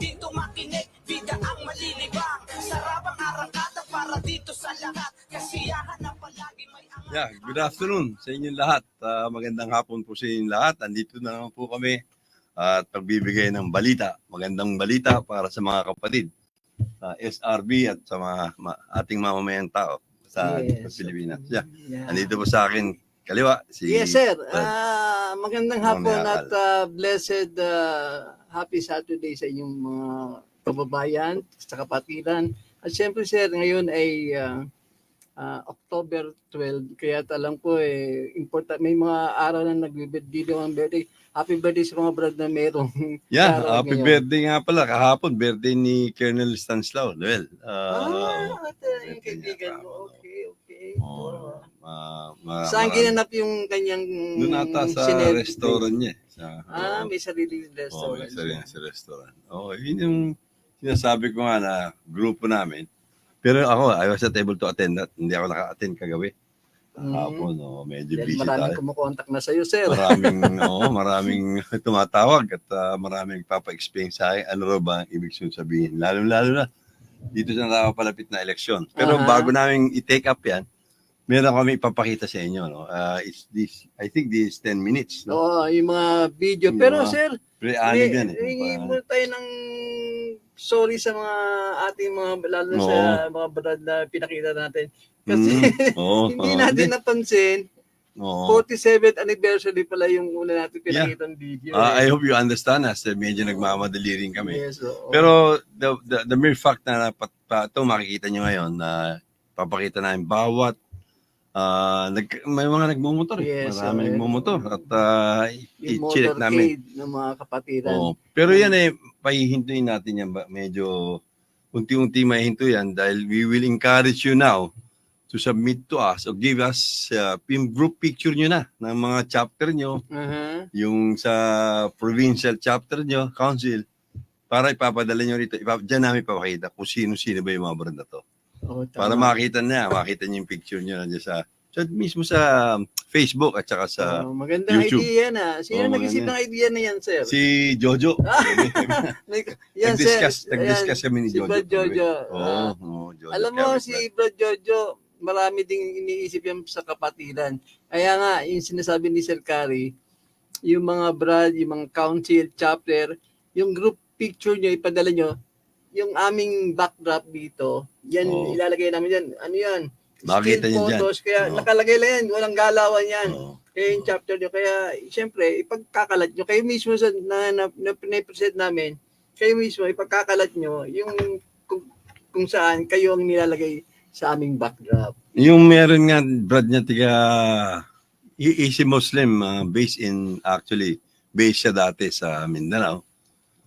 dito makinig, vida ang malilibang. Sarap ang arangkada para dito sa lahat. Kasiyahan na palagi may angat. Yeah, good afternoon sa inyong lahat. Magandang hapon po sa inyong lahat. Andito na naman po kami at pagbibigay ng balita. Magandang balita para sa mga kapatid sa SRB at sa ating mamamayang tao sa Pilipinas. Yeah. Andito po sa akin kaliwa si Yes, sir. Magandang hapon Akal. at blessed happy Saturday sa inyong mga kababayan, sa kapatiran. At siyempre, sir, ngayon ay October 12. Kaya alam ko, important. May mga araw na nagbibirthday ang birthday. Happy birthday sa mga brad na merong Yeah, araw happy ngayon. birthday nga pala. Kahapon, birthday ni Colonel Stanislao. Well, Yung kaibigan mo. Okay. Saan Saan ginanap yung kanyang doon ata sa celebrity? restaurant niya. May sarili restaurant. May sarili sa restaurant. Yun yung sinasabi ko nga na grupo namin. Pero ako, I was not able to attend that. Hindi ako naka-attend kagabi. Hapon, medyo busy Maraming tayo. kumukontak na sa'yo, sir. Maraming tumatawag at maraming papa-explain sa akin ano raw ba ang ibig sabihin. Lalo na dito sa nakapalapit na eleksyon. Pero bago namin i-take up yan, meron kami ipapakita sa inyo. No? I think this 10 minutes. No? Oo, yung mga video. Yung Pero mga sir, Pre-anib yan eh. hingi mo tayo ng sorry sa mga ating mga, lalo na sa mga brad na pinakita natin. Kasi hindi natin napansin, 47th anniversary pala yung una natin pinakita ng video. I hope you understand us. Medyo nagmamadali rin kami. Yes, oo. Pero the mere fact na ito makikita nyo ngayon na papakita namin bawat may mga nagmumotor. Yes, marami nagmumotor at yung i-check namin. motorcade ng mga kapatiran. Pero yan pahihintuin natin yan. Medyo unti-unti mahihinto yan dahil we will encourage you now to submit to us or give us group picture nyo na ng mga chapter nyo, yung sa provincial chapter nyo, council, para ipapadala nyo rito. Diyan namin papakita kung sino-sino ba yung mga brand na to. Para makita nyo yung picture nyo nandiyan mismo sa Facebook at saka sa magandang YouTube. idea na. Sino nag-isip ng idea na yan, sir? Si Jojo. Yan, Nag-discuss kami ni si Jojo. Brad Jojo. Jojo. Alam mo, si Brad Jojo, marami ding iniisip yan sa kapatiran. Kaya nga, yung sinasabi ni Sir Carrie, yung mga brad, yung mga council, chapter, yung group picture nyo, ipadala nyo, yung aming backdrop dito, yan, ilalagay namin yan. Ano yan? Makita Still nyo dyan. photos, kaya nakalagay lang yan, walang galawan yan. Kaya yung chapter nyo, kaya siyempre, ipagkakalat nyo, kayo mismo sa na-present namin, kayo mismo, ipagkakalat nyo, yung kung saan kayo ang nilalagay sa aming backdrop. Yung meron nga, Brad niya, easy Muslim, based siya dati sa Mindanao.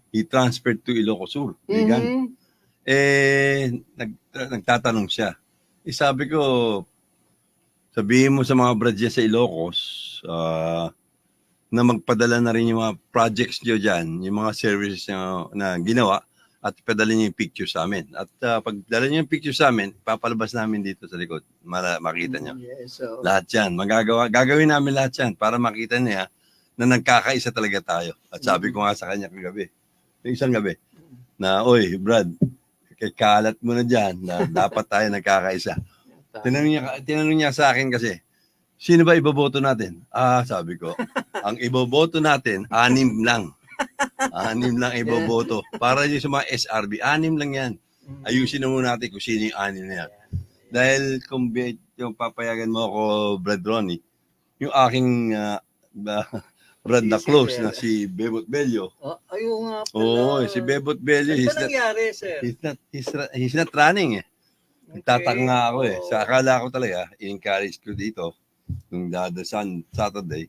He transferred to Ilocos Sur, Ligan. Nagtatanong siya. Sabi ko, sabihin mo sa mga brad niya sa Ilocos, na magpadala na rin yung mga projects niyo dyan, yung mga services niyo na ginawa, at ipadala niyo yung picture sa amin. At pagdala niyo yung picture sa amin, papalabas namin dito sa likod. Makita niyo. Yes, so, Lahat yan. Gagawin namin lahat yan para makita niya na nagkakaisa talaga tayo. At sabi ko nga sa kanya kagabi, isang gabi, na, oy, Brad, kalat mo na dyan na dapat tayo nagkakaisa. Tinanong niya sa akin kasi, sino ba iboboto natin? Sabi ko, ang iboboto natin, 6 lang. 6 lang iboboto. Para yung sa mga SRB, 6 lang yan. Ayusin na muna natin kung sino yung 6 na yan. Dahil kung yung papayagan mo ako, Brad Ronnie, yung aking Brad na close na si Bebot Bello. Ayun nga pala. Si Bebot Bello. Ano ba nangyari, sir? He's not running eh. Nagtataka nga ako eh. Sa akala ko talaga, i-encourage ko dito, nung Saturday,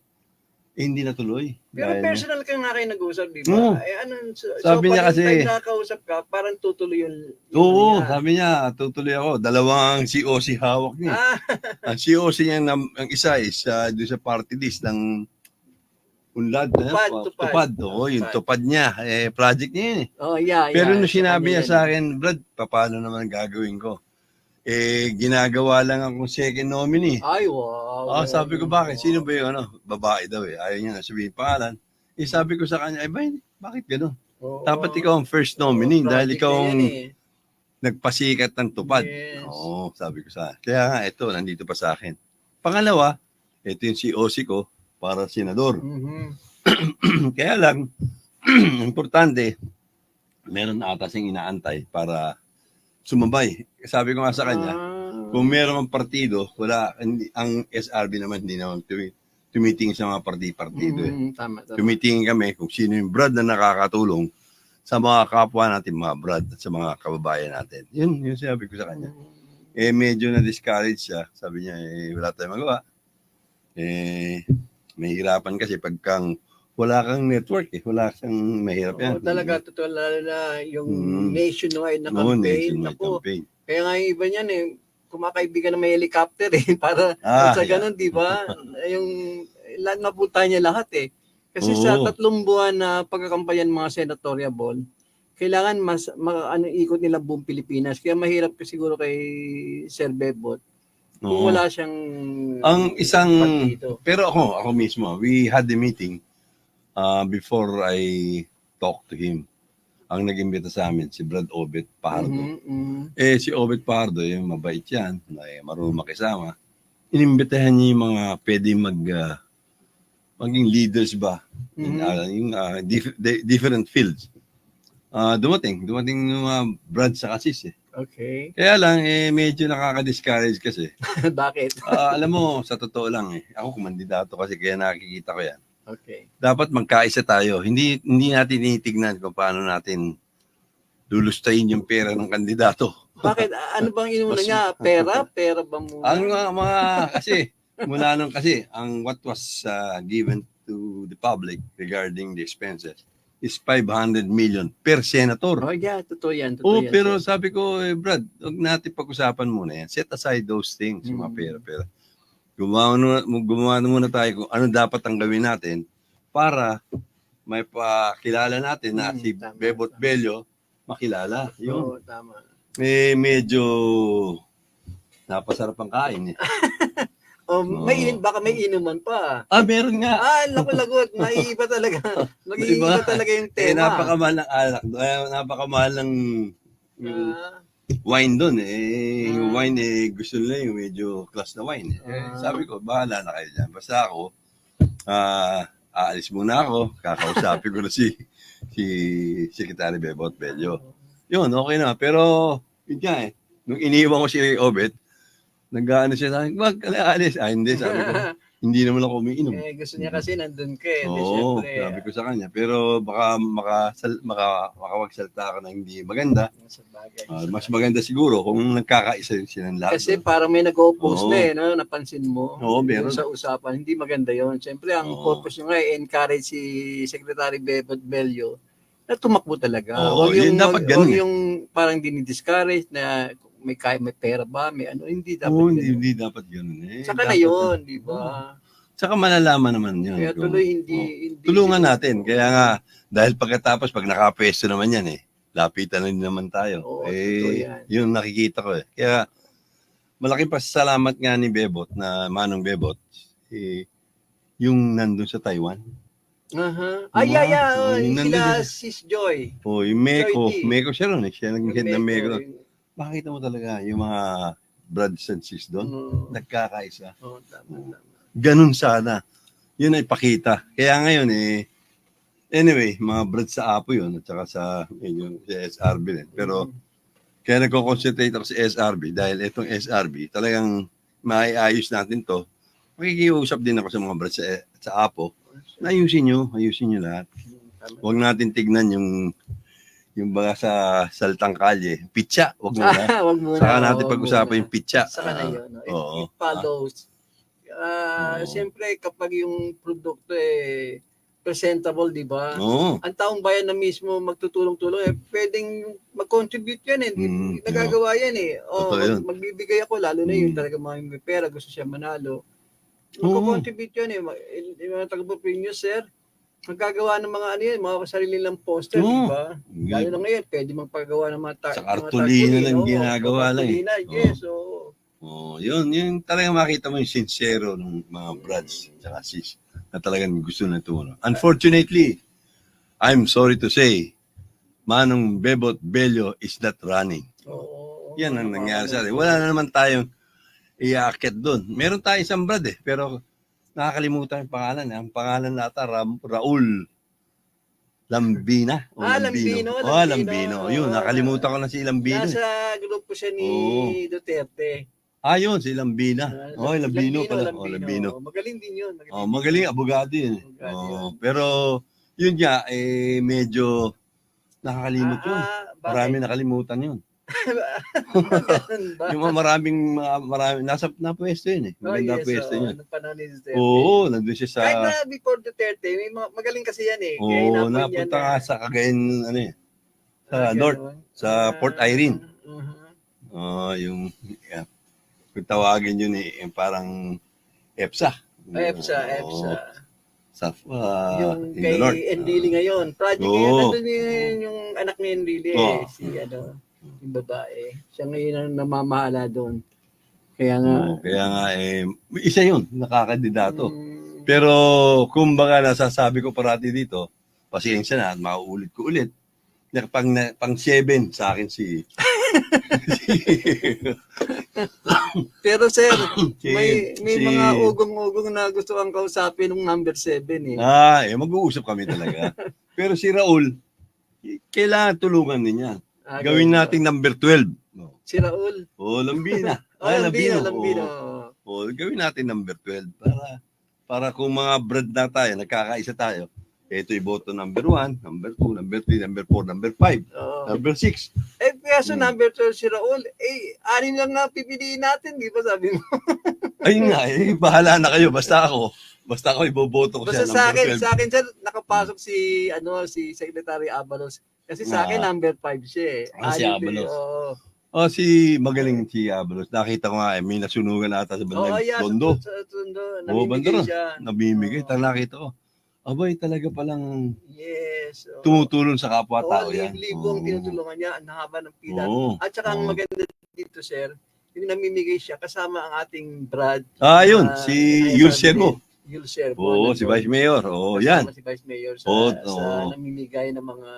hindi natuloy. Pero personal ka nga kayo nag-usap, di ba? Sabi niya kasi, pag nakausap ka, parang tutuloy yung sabi niya, tutuloy ako. Dalawang COC hawak niya. Ang COC niya, ang isa is doon sa party list ng Unlad. Tupad. Yung tupad niya. Project niya yun eh. Pero nung sinabi niya sa akin, Brad, paano naman gagawin ko? Ginagawa lang akong second nominee. Ay, wow. Sabi ko, bakit? Sino ba yung babae daw eh? Ayaw niya na sabihin pangalan. Sabi ko sa kanya, bakit gano'n? Oo. Dapat ikaw ang first nominee dahil Project ikaw na ang yan eh. nagpasikat ng tupad. Yes. Oo, sabi ko sa kaya nga, ito, nandito pa sa akin. Pangalawa, ito yung si Osi ko para senador. Mhm. Kaya lang, importante, meron na ata siyang inaantay para sumabay. Sabi ko nga sa kanya, kung meron ang partido, wala, ang SRB naman, hindi naman tumitingin sa mga partido. Tama. Tumitingin kami kung sino yung brad na nakakatulong sa mga kapwa natin, mga brad, at sa mga kababayan natin. Yun sabi ko sa kanya. Medyo na-discourage siya. Sabi niya, wala tayong magawa. May hirapan kasi pagkang wala kang network wala kang mahirap yan. Oo, talaga, totoo lalo na yung nationwide na Oo, campaign. nationwide Ako, campaign. kaya nga yung iba niyan kumakaibigan na may helicopter para sa ganun, di ba? Yung napunta niya lahat Kasi sa 3 buwan na pagkakampanyan mga senatorial ball, kailangan ikot nila buong Pilipinas. Kaya mahirap siguro kay Sir Bebot kung wala siyang ang isang partido. Pero ako mismo, we had the meeting before I talked to him. Ang nag-imbita sa amin, si Brad Obet Pardo. Si Obet Pardo, yung mabait yan, marunong makisama. Inimbitahan niya yung mga pwede maging leaders ba? Yung different fields. Dumating yung mga Brad sa kasis Okay. Kaya lang, medyo nakaka-discourage kasi. Bakit? Alam mo, sa totoo lang ako kumandidato kasi kaya nakikita ko yan. Okay. Dapat magkaisa tayo. Hindi natin tinitignan kung paano natin lulustayin yung pera ng kandidato. Bakit? Ano bang inuna niya? Pera? Pera ba muna? Ang mga kasi, mula nung kasi, ang what was given to the public regarding the expenses is 500 million per senator. Oh, yeah. Totoo yan. Pero sabi ko, Brad, huwag natin pag-usapan muna yan. Set aside those things, mga pera. Gumawa muna tayo kung ano dapat ang gawin natin para may pakilala natin na si Bebot Bello makilala. Yun. Tama. Medyo napasarap ang kain Baka may inuman pa. Meron nga. Lagot. Maiiba talaga. Mag-iiba talaga yung tema. Napakamahal ng alak. Napakamahal ng wine doon yung wine gusto nila yung medyo class na wine sabi ko bahala na kayo dyan basta ako aalis muna ako kakausapin ko na si Secretary Bebot Bello yun okay na pero yun nga nung iniwan ko si Obet nag-ano siya sa akin wag ka na alis hindi sabi ko hindi naman ako umiinom. Gusto niya kasi nandun ka Oo, sabi ko sa kanya. Pero baka makawagsalta ka na hindi maganda. Mas maganda siguro kung nagkakaisa silang lahat. Kasi parang may nag-oppose na napansin mo. Oo, meron. Sa usapan, hindi maganda yon. Siyempre, ang purpose nyo nga encourage si Secretary Bebot Bello na tumakbo talaga. Huwag yung parang dinidiscourage na may pera ba, may ano, hindi dapat hindi dapat ganoon Saka na yun, di ba? Saka malalaman naman yun. Kaya tuloy hindi tulungan natin. Kaya nga, dahil pagkatapos, pag nakapwesto naman yan lapitan na din naman tayo. Yun nakikita ko Kaya, malaking pasasalamat nga ni Bebot, na Manong Bebot, yung nandun sa Taiwan. Sila Sis Joy. Yung Meko siya ron Siya nag-head ng Meko. Makita mo talaga yung mga brothers and sisters doon, nagkakaisa. Tama. Ganun sana. Yun ay pakita. Kaya ngayon anyway, mga brothers sa Apo yun, at saka sa SRB din. Pero, kaya nagko-concentrate ako sa SRB, dahil itong SRB, talagang maiayos natin to. Makikiusap din ako sa mga brothers sa Apo, na ayusin nyo lahat. Huwag natin tignan yung baga sa Saltang Kalye, pitsa, wag muna. Saka natin pag-usapan yung pitsa. Saka na yun. It follows. Siyempre, kapag yung produkto presentable, di ba? Ang taong bayan na mismo magtutulong-tulong, pwedeng mag-contribute yan nagagawa yan magbibigay ako, lalo na yung talaga may pera, gusto siya manalo. Mag-contribute yan yung mga taga-opinion, sir. Magagawa ng mga mga sarili lang poster, di ba? Lalo na ngayon, pwede magpagawa ng mga sa kartulina lang ginagawa lang Yes, yun talagang makita mo yung sincero ng mga brads at sis na talagang gusto na tumulong. Unfortunately, I'm sorry to say, Manong Bebot Bello is not running. Oo. Yan ang nangyari sa atin. Wala na naman tayong iaakit doon. Meron tayo isang brad pero nakakalimutan yung pangalan. Ang pangalan nata, Raul Lambina. O Lambino. Lambino. Yun, nakalimutan ko na si Lambino. Nasa grupo siya ni Duterte. Yun, si Lambina. Lambino pala. Lambino. Magaling din yun. Magaling, abogado yun. Pero, yun nga, medyo nakakalimot yun. Marami nakalimutan yun. Yung maraming nasa pwesto yun eh. Maganda pwesto yun. Nandun siya sa... Kahit na before Duterte, magaling kasi yan eh. Napunta nga sa Cagayan, sa North, sa Port Irene. Yung kung tawagin yun yung parang EPSA. EPSA. Sa yung in kay the North. Enrile ngayon. Project ngayon, nandun yung anak ni Enrile. Si yung babae. Siya ngayon ang namamahala doon. Kaya nga isa yun, nakakakandidato. Pero kumbaga nasasabi ko parati dito, pasensya na at mauulit ko ulit. Pang 7 sa akin si Pero sir, may mga ugong-ugong na gusto kang kausapin ng number 7 eh. Mag-uusap kami talaga. Pero si Raul, kailangan tulungan niya. Gawin nating number 12. Si Raul. Lambina. Lambino. Gawin natin number 12 para kung mga brad na tayo, nagkakaisa tayo. Ito yung boto number 1, number 2, number 3, number 4, number 5, number 6. Kaya number 12 si Raul, 6 lang na pipiliin natin, di ba sabi mo? Ayun nga, bahala na kayo. Basta ako iboboto ko siya number 12. Sa akin sir, nakapasok si Secretary Abalos. Kasi sa akin, number 5 siya eh. Si Abalos. Magaling si Abalos. Nakita ko nga, may nasunugan ata sa bandang Tondo. Banda ron. Namimigay. Nakita ko. Abay, talaga palang tumutulong sa kapwa-tao yan. Libong tinutulungan niya. Ang haba ng pila. At saka ang maganda dito, sir, yung namimigay siya kasama ang ating Brad. Yun. Si Yul Servo. Si Vice Mayor. Yan. Si Vice Mayor sa namimigay ng mga,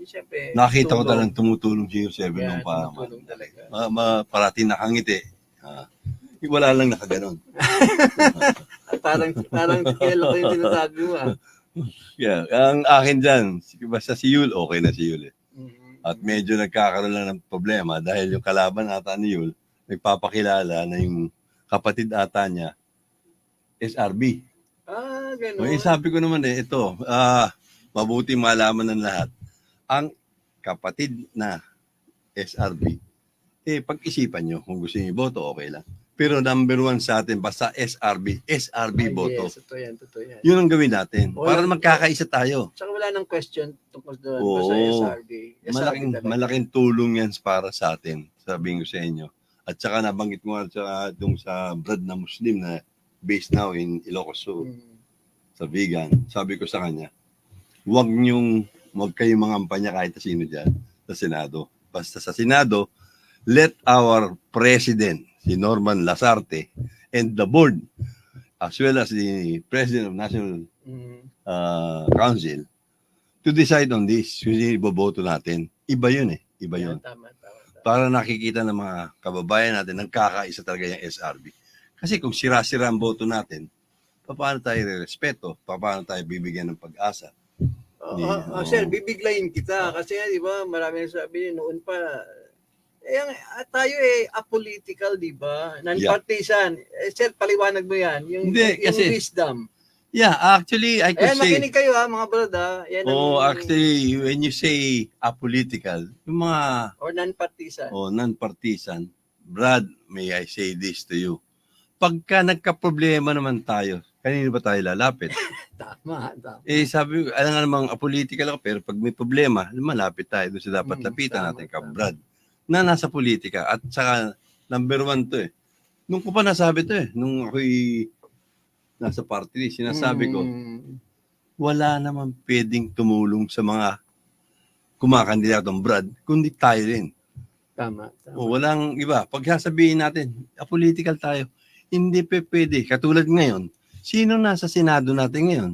siyempre, nakita ko talagang tumutulong si Yul Servo nung tumutulong talaga. Parating nakangiti. Wala lang nakaganon. parang kilala ko yung sinasabi mo ang akin dyan, basta si Yul, okay na si Yul eh. At medyo nagkakaroon lang ng problema dahil yung kalaban ata ni Yul, nagpapakilala na yung kapatid ata niya, SRB. Gano'n. Sabi ko naman ito, mabuti malaman ng lahat. Ang kapatid na SRB, pag-isipan nyo, kung gusto nyo boto, okay lang. Pero number 1 sa atin, basta SRB boto. Yes, totoo yan. Yun ang gawin natin. Para magkakaisa tayo. Tsaka wala nang question tungkol doon sa SRB. Malaking tulong yan para sa atin, sabihin ko sa inyo. At saka nabanggit mo sa Brad na Muslim na based now in Ilocos Sur, sa vegan. Sabi ko sa kanya, huwag kayong mangampanya kahit sino dyan sa Senado. Basta sa Senado, let our President, si Norman Lasarte, and the board, as well as the President of National Council, to decide on this, kung iboboto natin. Iba yun. Tama. Para nakikita ng mga kababayan natin, nagkakaisa talaga yung SRB. Kasi kung sira-sira ang boto natin, paano tayo respeto? Paano tayo bibigyan ng pag-asa? Sir, bibiglayin kita. Kasi di ba, marami sabi noon pa, tayo apolitical, di ba? Non-partisan. Sir, paliwanag mo yan. Yung wisdom. Yeah, actually, I could say... makinig kayo mga brad actually, when you say apolitical, yung mga... Or non-partisan. Non-partisan. Brad, may I say this to you. Pagka nagka-problema naman tayo, kanino ba tayo lalapit? Tama. Sabi ko, alam nga namang apolitical ako, pero pag may problema, malapit tayo doon sa dapat lapitan natin ka, Brad. Na nasa politika at saka number 1 to Nung ko pa nasabi to nung ako'y nasa party list, sinasabi ko, wala naman pwedeng tumulong sa mga kumakandidatong Brad, kundi tayo rin. Tama. Walang iba. Pag sasabihin natin, apolitical tayo, hindi pwede. Katulad ngayon, sino nasa Senado natin ngayon?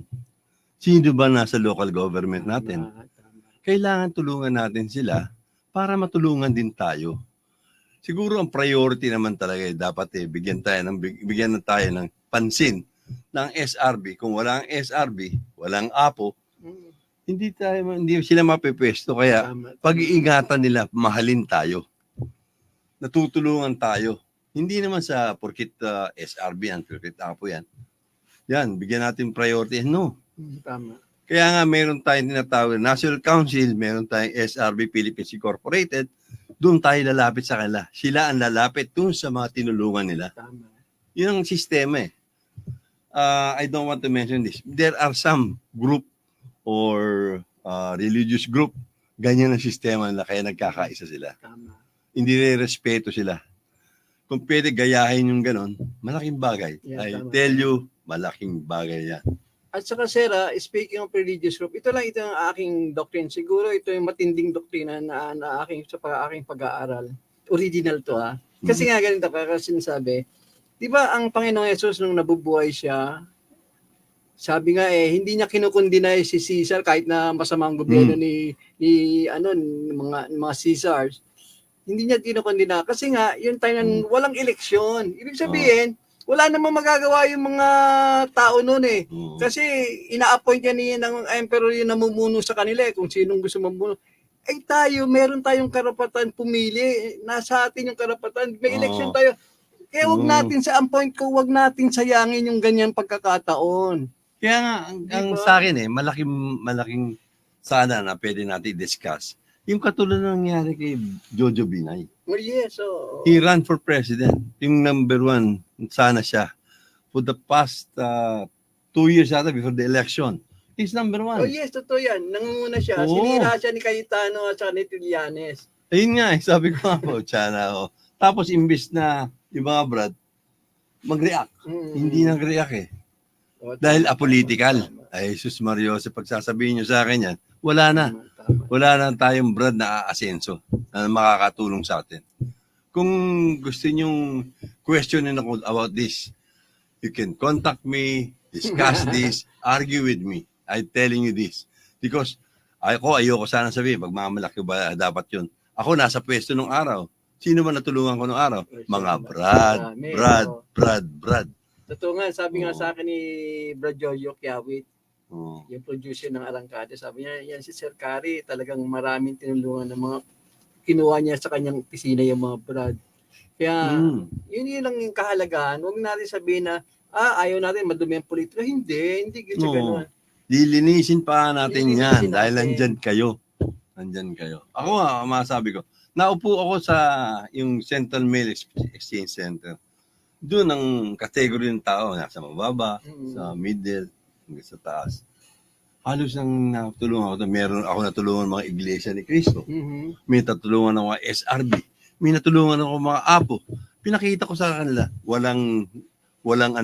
Sino ba nasa local government natin? kailangan tulungan natin sila para matulungan din tayo. Siguro ang priority naman talaga dapat bigyan na tayo ng pansin ng SRB. Kung walang SRB, walang APO, hindi sila mapepwesto. Kaya Tama. pag-iingatan nila, mahalin tayo. Natutulungan tayo. Hindi naman sa porkit SRB yan, porkit APO yan. Yan, bigyan natin priority. No. Tama. Kaya nga meron tayong tinatawag na National Council, meron tayong SRB Philippines Incorporated, doon tayo lalapit sa kanila. Sila ang lalapit doon sa mga tinulungan nila. Tama. Yun ang sistema eh. I don't want to mention this. There are some group or religious group, ganyan ang sistema nila kaya nagkakaisa sila. Tama. Hindi respeto sila. Kung pwede gayahin yung ganon, malaking bagay. Yeah, I tama. tell you, malaking bagay yan. At saka sir, speaking of religious group, ito ang aking doctrine. Siguro ito yung matinding doktrina na aking pag-aaral. Original to Kasi nga ganito kasi sinasabi, di ba ang Panginoong Yesus nung nabubuhay siya, sabi nga hindi niya kinukundina si Caesar kahit na masama ang gobyerno ni mga Caesars. Hindi niya kinukundina kasi nga yung time na walang eleksyon. Ibig sabihin, wala namang magagawa yung mga tao noon Kasi ina-appoint niya ng emperor yung namumuno sa kanila kung sinong gusto mamuno. Meron tayong karapatan pumili. Nasa atin yung karapatan. May election tayo. Kaya wag natin wag natin sayangin yung ganyan pagkakataon. Kaya nga, ang sa akin malaking sana na pwede natin discuss. Yung katulad ng nangyari kay Jojo Binay. Well, yes. He ran for president. Yung number 1, sana siya. For the past 2 years before the election. He's number 1. Oh yes, totoo yan. Nangunguna siya. Oo. Sinira siya ni Cayetano at saka ni Trillanes. Ayun nga, sabi ko nga po, Chana. Tapos imbis na yung mga brad, mag-react. Hindi nag-react Dahil apolitical. Ay, Jesus Mario, sa pagsasabihin nyo sa akin yan, wala na. Wala na tayong brad na aasenso na makakatulong sa atin. Kung gusto nyong questionin ako about this, you can contact me, discuss this, argue with me. I'm telling you this. Because ayoko sana sabihin, magmamalaki ba dapat yun? Ako nasa pwesto nung araw. Sino man natulungan ko nung araw? Mga Brad. Totoo nga, sabi nga sa akin ni Brad Jojo Kiawit, Oh. yung producer ng Arangkada, sabi niya, yan si Sir Kari, talagang maraming tinulungan ng mga, kinuha niya sa kanyang opisina yung mga Brad. Kaya, yun lang yung kahalagahan. Huwag natin sabihin na, ayaw natin madumi ang politika. Hindi ganun. Lilinisin pa natin Lilinisin yan dahil natin. nandyan kayo. Ako masabi ko, naupo ako sa yung Central Mail Exchange Center. Doon ang category ng tao, nasa mababa, sa middle, hanggang sa taas. Halos ang natulungan ako. Meron ako natulungan mga Iglesia ni Cristo. May natulungan ako mga SRB. May natulungan ako mga APO. Pinakita ko sa kanila, walang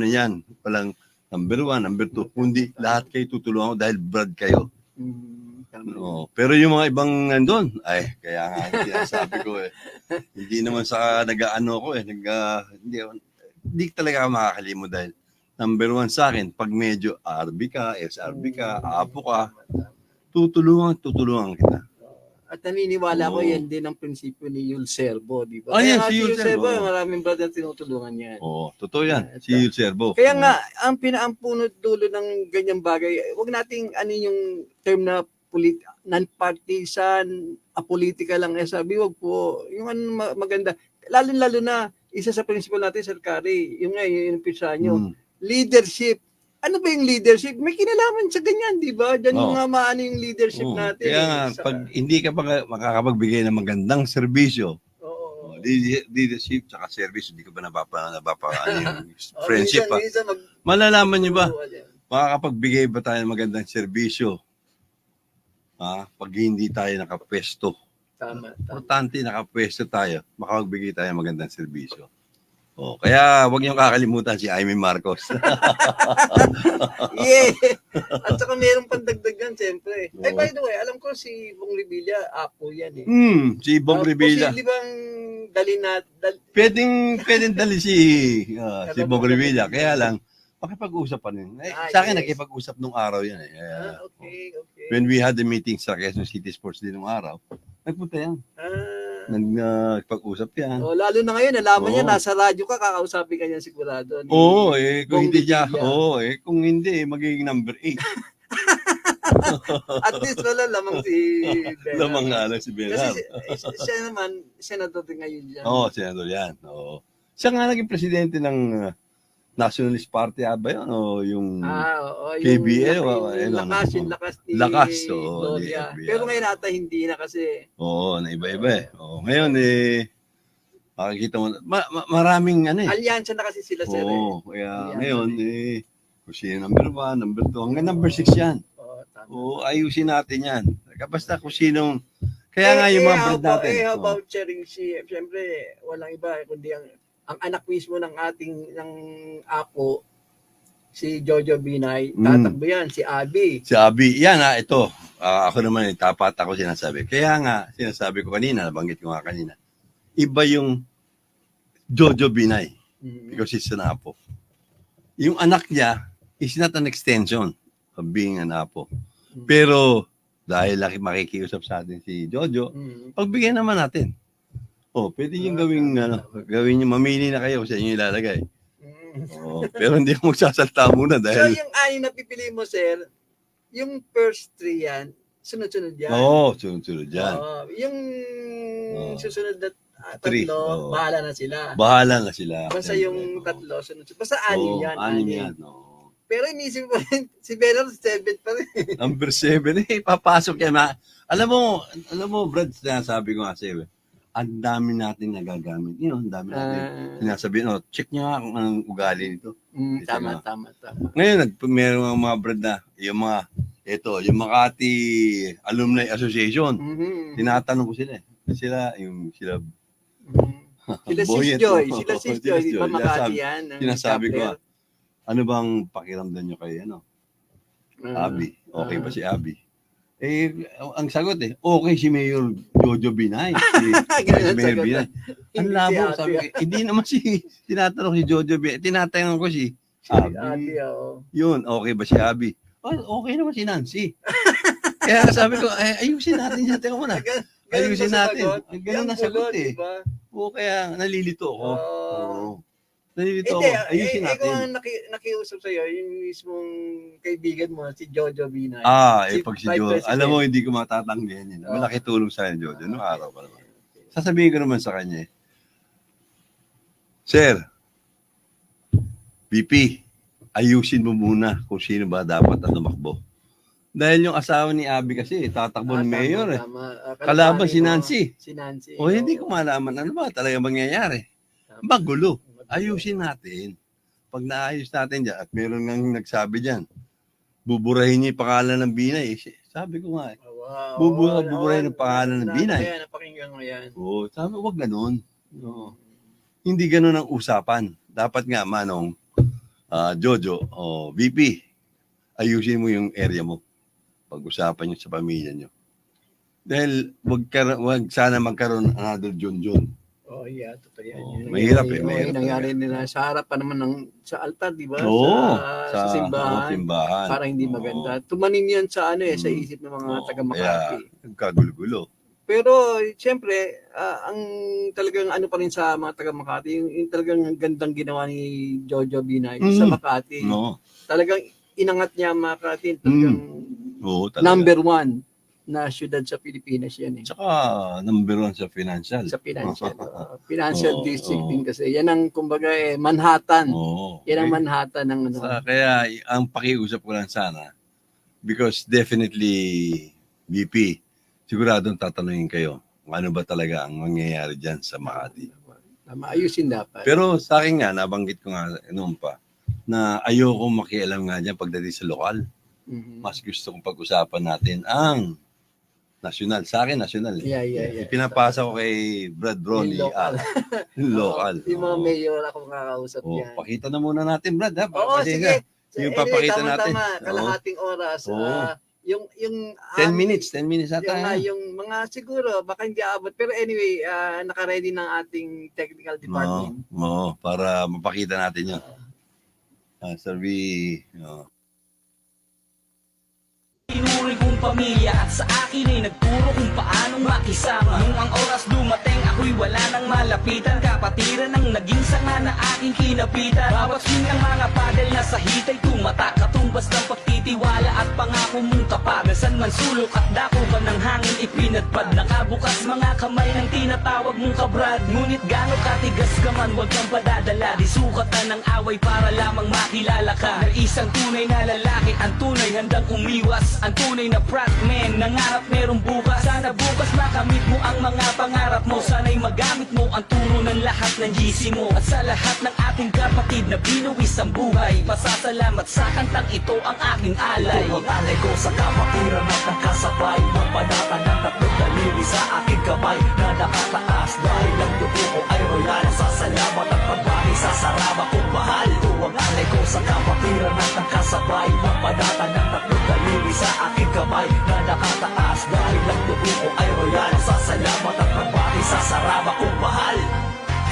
yan. Walang number 1, number 2. Kundi lahat kayo tutulungan ko dahil brad kayo. Pero yung mga ibang nandun, kaya nga sabi ko hindi naman sa nag-ano ko hindi talaga ako makakalimot dahil number 1 sa akin, pag medyo RB ka, SRB ka, APO ka, tutulungan kita. At naniniwala ko yan din ang prinsipyo ni Yul Servo, di ba? Yan, Kaya si Yul Servo. Maraming brother tinutulungan yan. Totoo yan. Si Yul Servo. Kaya nga, ang pinaampunot dulo ng ganyang bagay, wag nating yung term na non-partisan, apolitical lang SRB, wag po. Yung maganda. Lalo na, isa sa principle natin, Sir Kari, yung pisa nyo, leadership. Ano ba yung leadership? May kinalaman sa ganyan, di ba? Diyan yung maano yung leadership natin. Kaya nga, pag hindi ka pa makakapagbigay ng magandang serbisyo, leadership tsaka service, hindi ka ba yung friendship pa? Malalaman nyo ba? Makakapagbigay ba tayo ng magandang serbisyo? Pag hindi tayo nakapwesto. Tama. Importante, nakapwesto tayo, makapagbigay tayo ng magandang serbisyo. Kaya wag niyong kakalimutan si Amy Marcos. At saka mayroong pandagdag yan, siyempre. By the way, alam ko si Bong Revilla, Apo yan Si Bong Revilla. Posible bang dali na... Pwedeng dali si Bong Revilla. Kaya lang, Pakipag-usap pa rin. Ah, Sa akin, yes. nakipag-usap nung araw yan eh. Okay. When we had the meeting sa Quezon City Sports din nung araw, nagpunta yan. Nagpag-usap yan. Lalo na ngayon, nalaman niya, Oo. nasa radyo ka, kakausapin ka niya sigurado. Ni Oo, kung Bong hindi siya, Revilla. kung hindi, magiging number 8. At least wala lamang si Bernard. Lamang nga lang si Kasi Bernard. siya naman, senador din ngayon dyan. Oo, senador yan. Oo. Siya nga naging presidente ng Nationalist Party ba yun? O yung Oo. KBL, Yung lakas ni Lakas, oo, Gloria. ni FBR. Pero ngayon ata hindi na kasi. Oo, na iba-iba eh. Oo, ngayon makikita mo, maraming Alyansa na kasi sila, sir. Oo, kaya Alyansa ngayon kung sino number 1, number 2, hanggang number 6 yan. Tama. Oo, ayusin natin yan. Basta kung sinong, kaya nga yung mga brand natin. How about sharing siyempre, walang iba, kundi ang anak mismo ng ng apo, si Jojo Binay, tatakbo yan, si Abby. Si Abby, yan ito. Ako naman, tapat ako sinasabi. Kaya nga, sinasabi ko kanina, nabanggit ko nga kanina, iba yung Jojo Binay because he's an apo. Yung anak niya is not an extension of being an apo. Pero, dahil makikiusap sa atin si Jojo, pagbigyan naman natin. Pwede yung gawin yung mamili na kayo sa inyo ilalagay. Pero hindi ako magsasalta muna dahil... So, yung anim na pipili mo, sir, yung first 3 yan, sunod-sunod yan. Sunod-sunod yan. Yung susunod na Three. tatlo, bahala na sila. Bahala na sila. Basta yung tatlo, sunod-sunod. Basta anim yan. Anim yan. Pero inisip ko rin, si Bernard 7 pa rin. Number 7, papasok yan. Alam mo, Brad, sinasabi ko nga sa'yo, ang dami natin nagagamit. Ang dami natin sinasabi, check nyo nga kung anong ugali nito. Tama. Ngayon, meron mga brad na, yung Makati Alumni Association, tinatanong ko sila. Sila. Sila Boyet, Sis Joy, di ba Makati yan? Sinasabi ko, ano bang pakiramdam nyo kay Abby? Okay ba si Abby? Ang sagot okay si Mayor Jojo Binay. Si Mayor Binay. Ang labo, sabi ko, hindi naman tinatanong si Jojo Binay. Tinatanong ko si Abby. Yun, okay ba si Abby? Okay naman si Nancy. Kaya sabi ko, ayusin natin yan. Teka muna. Ayusin natin. Ganun na sagot eh. Kaya nalilito ako. Nalilito ako. Ayusin natin. Kung nakiusap sa'yo, yung mismong kaibigan mo, si Jojo Binay. Pag si Jojo, alam mo, hindi ko matatanggihan yun. Malaki tulong sa akin, Jojo. Noong araw pa naman. Sasabihin ko naman sa kanya, Sir, VP, ayusin mo muna kung sino ba dapat na tumakbo. Dahil yung asawa ni Abby kasi, tatakbo ng mayor eh. Kalaban si Nancy. Hindi ko malaman ano ba talaga mangyayari. Magulo. Ayusin natin. Pag naayos natin dyan, at meron nang nagsabi dyan, buburahin niya yung pangalan ng Binay. Sabi ko nga buburahin yung pangalan ng Binay. Napakinggan mo yan. Sabi, wag ganun. Hindi ganun ang usapan. Dapat nga, Manong, Jojo, VP, ayusin mo yung area mo. Pag-usapan nyo sa pamilya nyo. Dahil wag sana magkaroon another John. Totoo yan. Mahirap nangyari nila sa harap pa naman sa altar, di ba? Sa simbahan. Parang hindi maganda. Tumanin yan sa sa isip ng mga taga Makati. Nagkagulo-gulo. Pero siyempre, ang talagang pa rin sa mga taga Makati, yung talagang gandang ginawa ni Jojo Binay sa Makati. Talagang inangat niya Makati, talagang number 1 na syudad sa Pilipinas yan eh. Tsaka number 1 sa financial. Financial district din kasi. Yan ang kumbaga Manhattan. Yan ang Manhattan ng Kaya ang pakiusap ko lang sana, because definitely VP, siguradong tatanungin kayo kung ano ba talaga ang mangyayari dyan sa Makati. Ayusin dapat. Pero sa akin nga, nabanggit ko nga noon pa, na ayoko makialam nga dyan pagdating sa lokal. Mas gusto kong pag-usapan natin ang national. Sa akin, national. Ipinapasa ko kay Brad Ronnie. Local. Yung mga mayor ako makakausap yan. Pakita na muna natin, Brad. Sige. Yung papakita natin. Kalahating oras. Yung 10 minutes ata. Yung mga siguro, baka hindi abot. Pero anyway, naka-ready ng ating technical department. Para mapakita natin yun. Sir V. Oh. Tinuri kong pamilya at sa akin ay nagturo kung paanong makisama. Nung ang oras dumating ako'y wala nang malapitan. Kapatiran ang naging sanga na aking kinapitan. Bawat swing ng mga padel na sa hitay tumata. Katumbas ng pagtitiwala at pangako mong tapat. Nasan man sulok at dako ka ng hangin ipinadpad. Nakabukas mga kamay ng tinatawag mong kabrad. Ngunit gano'ng katigas ka man huwag kang padadala. Di sukatan ng away para lamang makilala ka. Na isang tunay na lalaki, ang tunay handang umiwas. Ang tunay na frontman, nangarap merong bukas. Sana bukas makamit mo ang mga pangarap mo. Sana'y magamit mo ang turo ng lahat ng GC mo. At sa lahat ng ating kapatid na binuwis ang buhay, pasasalamat sa kantang ito ang aking alay. Alay ko sa kapatiran at nakasabay. Mapanatan ng tatlong daliri sa aking kamay na nakataas. Dahil ang dugo ko ay royal. Sasalamat at pagbati sa sarama kong mahal. Tuwang alay ko sa kapatiran at nakasabay. Mapanatan ng tatlong daliri sa aking kamay na nakataas. Dahil ang dugo ko ay royal. Sasalamat at pagbati sa sarama kong mahal.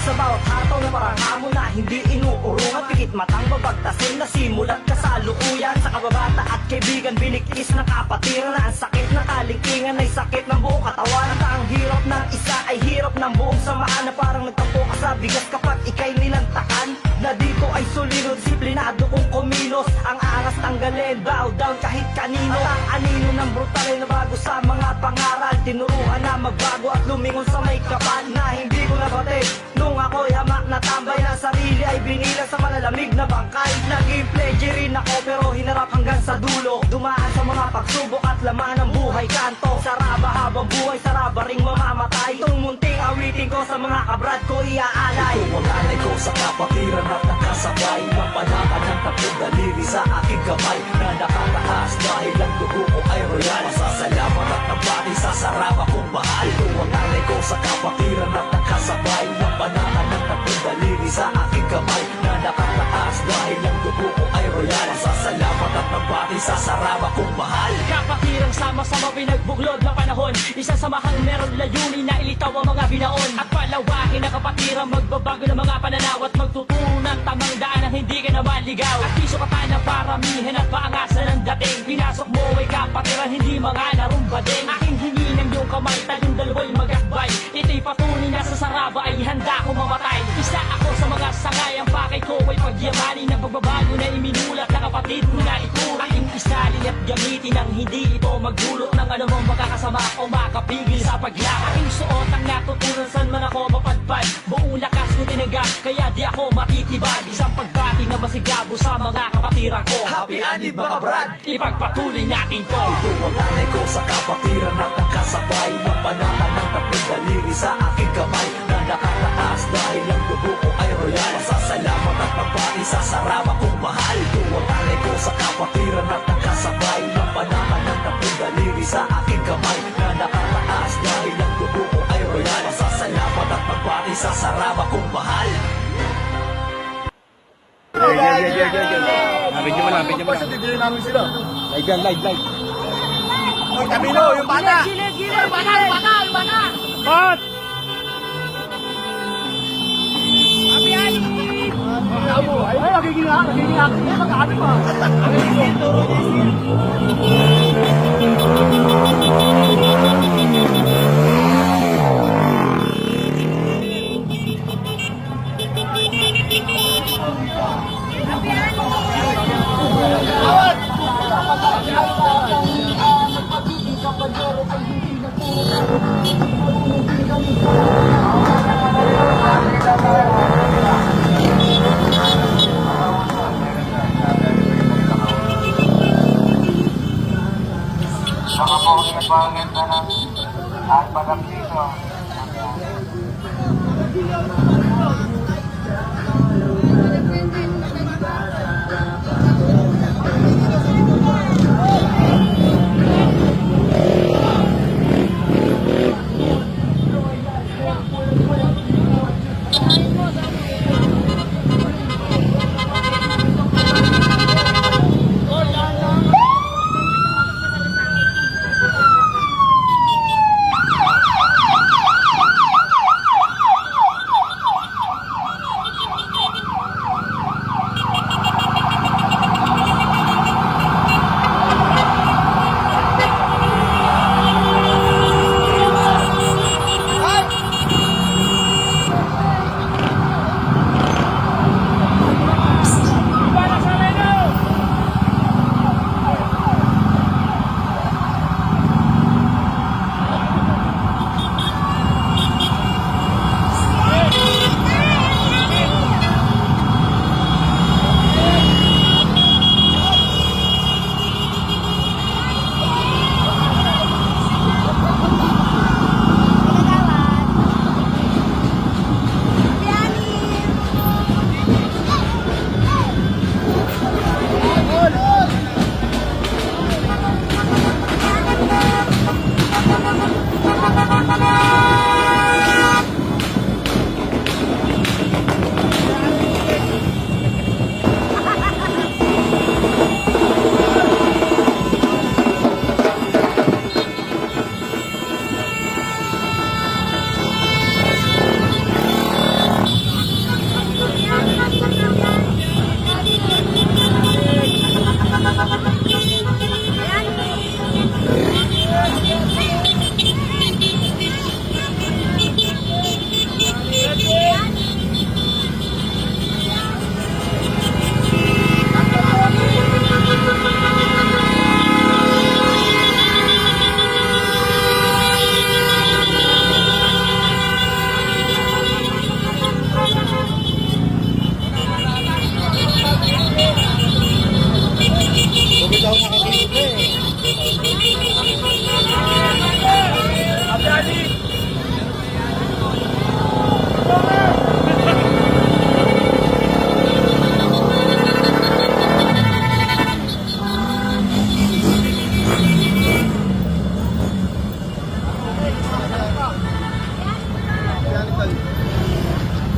Sa bawat hataw na parang na hindi inuurungan. Pikit matang babagtasin na simulat kasalukuyan. Sa kababata at kaibigan binikis na kapatiran. Na ang sakit na kalingkingan ay sakit ng buong katawan. At ang hirap ng isa ay hirap ng buong samaan. Na parang nagtampo ka sa bigas kapag ikay nilantakan. Na dito ay solido, disiplinado kong kumilos. Ang angas tanggalin, bow down kahit kanino. At ang anino ng brutal ay nabago sa mga pangaral. Tinuruan na magbago at lumingon sa may kapal. Na hindi ko nabatid nung ako'y hamak na tambay. Na sarili ay binilang sa malalamig na bangkay. Naging pledge rin ako pero hinarap hanggang sa dulo. Dumaan sa mga pagsubok at laman ng buhay kanto. Saraba habang buhay, saraba ring mamamatay. Itong munting awitin ko sa mga kabrad ko iaalay. Ito ang alay ko sa kapatiran at nakasabay. Mapanatan ng tatlong daliri sa aking kamay na nakataas. Dahil ang dugo ko ay royal. Masasalamat at nabati sa saraba kong mahal. Ito ang alay ko sa kapatiran at nakasabay. Mapanatan ng tatlong daliri sa aking kamay na nakataas. Dahil ang dugo ko ay royal. Masasalamat at nabati sa saraba kong mahal. Kapatirang sama-sama pinagbuklod na panahon. Isa sa mahal meron layunin na ilitaw ang mga binaon. At palawakin na kapatirang magbabago ng mga pananaw. At magtuturo ng tamang daan na hindi ka naman ligaw. At piso ka tayo ng paramihan at paangasan ng dating. Pinasok mo ay kapatiran, hindi mga narumba din. Aking hingin ng iyong kamay, tayong dalawa'y magakbay. Ito'y patunay na sa saraba ay handa ko mamatay. Isa ako sa mga sangayang pakay ko ay pagyamanin ng pagbabago na iminulat na kapatid mo na ituro. Aking isalin at gamitin ang hindi ito magdulot ng anumang makakasama o makapigil sa paglakad. Aking suot ang natutunan saan man ako mapadpad. Buong lakas ko tinanggap kaya di ako matitibag. Isang pagbati na masigabo sa mga kapatiran ko. Happy anib mga brad, ipagpatuloy natin to. Ito ang alay ko sa kapatiran at nakasabay. Mapanatan ng tatlong daliri sa aking kamay na nakataas. Dahil ang dugo ko ay royal. Masasalamat at pagbati sa sarama kong mahal. Ito ang alay ko sa kapatiran at nakasabay. Mapanatan ng tatlong daliri sa aking kamay na nakataas. Dahil ang dugo ko ay royal. Masasalamat at pagbati sa sarama kong mahal. Video mo lang, video mo lang. Bibili namin sila. Live yan, live. Oy, Camilo, yung bata! Gilid! Bata! Pat! Ay, nagigingak. Eh, mag-aati pa. Pangit na ng at padang dito.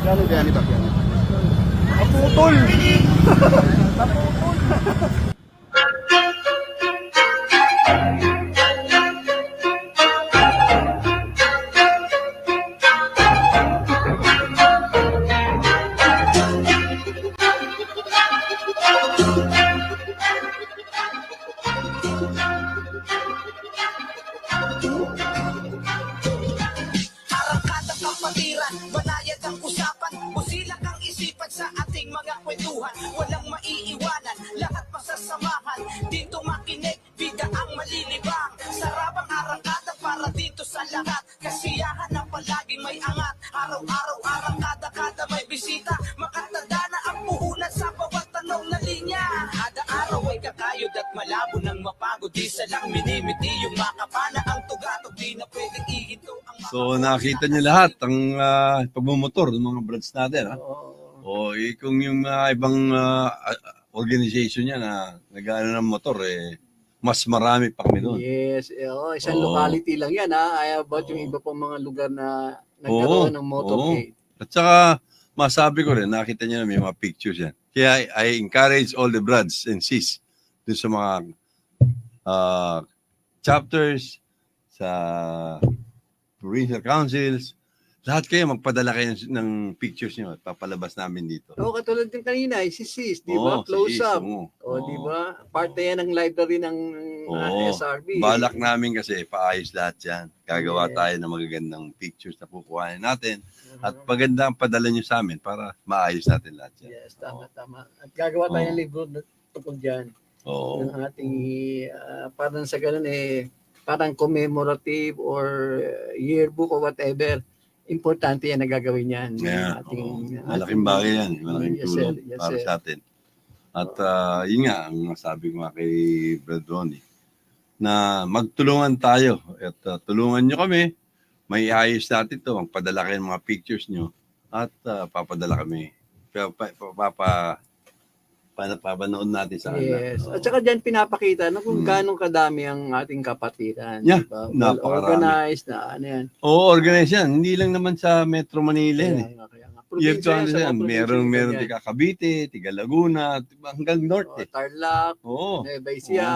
Piano, piano ba? Piano. Naputol! Arangkadang kapatiran, banayad ang usapan, busilak ang isipan sa ating mga kwentuhan. Walang maiiwanan, lahat masasamahan. Dito makinig, bida ang malilibang. Sarapang arangkada para dito sa lahat. Kasiyahan na palaging may angat. Araw-araw arangkada, kada may bisita. Makatanda na ang puhunan sa bawat tanong na linya. Kada araw ay kakayod at malabo ng mapagod. Di salang minimiti yung makapana. Ang tugatog di na pwedeng ihinto ang So nakita niyo lahat ang pagmumotor ng mga brands natin. Ha? O kung yung ibang organization niya na nag-ano ng motor, mas marami pa kami doon. Yes, isang Oo. locality lang yan ha. Ay about yung iba pang mga lugar na nagkaroon ng motorcade. At saka, masabi ko rin, nakita niyo na may mga pictures yan. Kaya I encourage all the brothers and sis dun sa mga chapters, sa provincial councils, lahat kayo magpadala kayo ng pictures niyo at papalabas namin dito. Oo, katulad din kanina, si Sis, di Oo, ba? Close si Sis, up. oo. O, di ba? Parte yan ng library ng Oo. SRB. Balak namin kasi paayos lahat yan. Gagawa Yeah. tayo ng magagandang pictures na kukuhanin natin. At maganda ang padala nyo sa amin para maayos natin lahat yan. Yes, tama. At gagawa tayo ng libro na tungkol dyan. Oo. Ng ating, parang sa ganun parang commemorative or yearbook or whatever. Importante yan na gagawin yan. Yeah, malaking ating- bagay yan. Malaking Yes, tulong sir. Yes, para sir. sa atin. At yun nga, ang sabi ko nga kay Brad Ronnie, na magtulungan tayo at tulungan nyo kami, may ayos natin to, magpadala kayo ng mga pictures nyo at papadala kami. Papanood natin sa kanila. Yes. At saka dyan pinapakita na kung gano'ng kadami ang ating kapatiran. Yeah, diba? napakarami. Well-organized na ano yan. Oo, organization. Hindi lang naman sa Metro Manila yan eh. Kaya nga. You have to Probinsya yan, sa understand, mga meron probinsya yan. tiga Cavite, tiga Laguna, hanggang north eh. Tarlac, Oo. Nueva Ecija,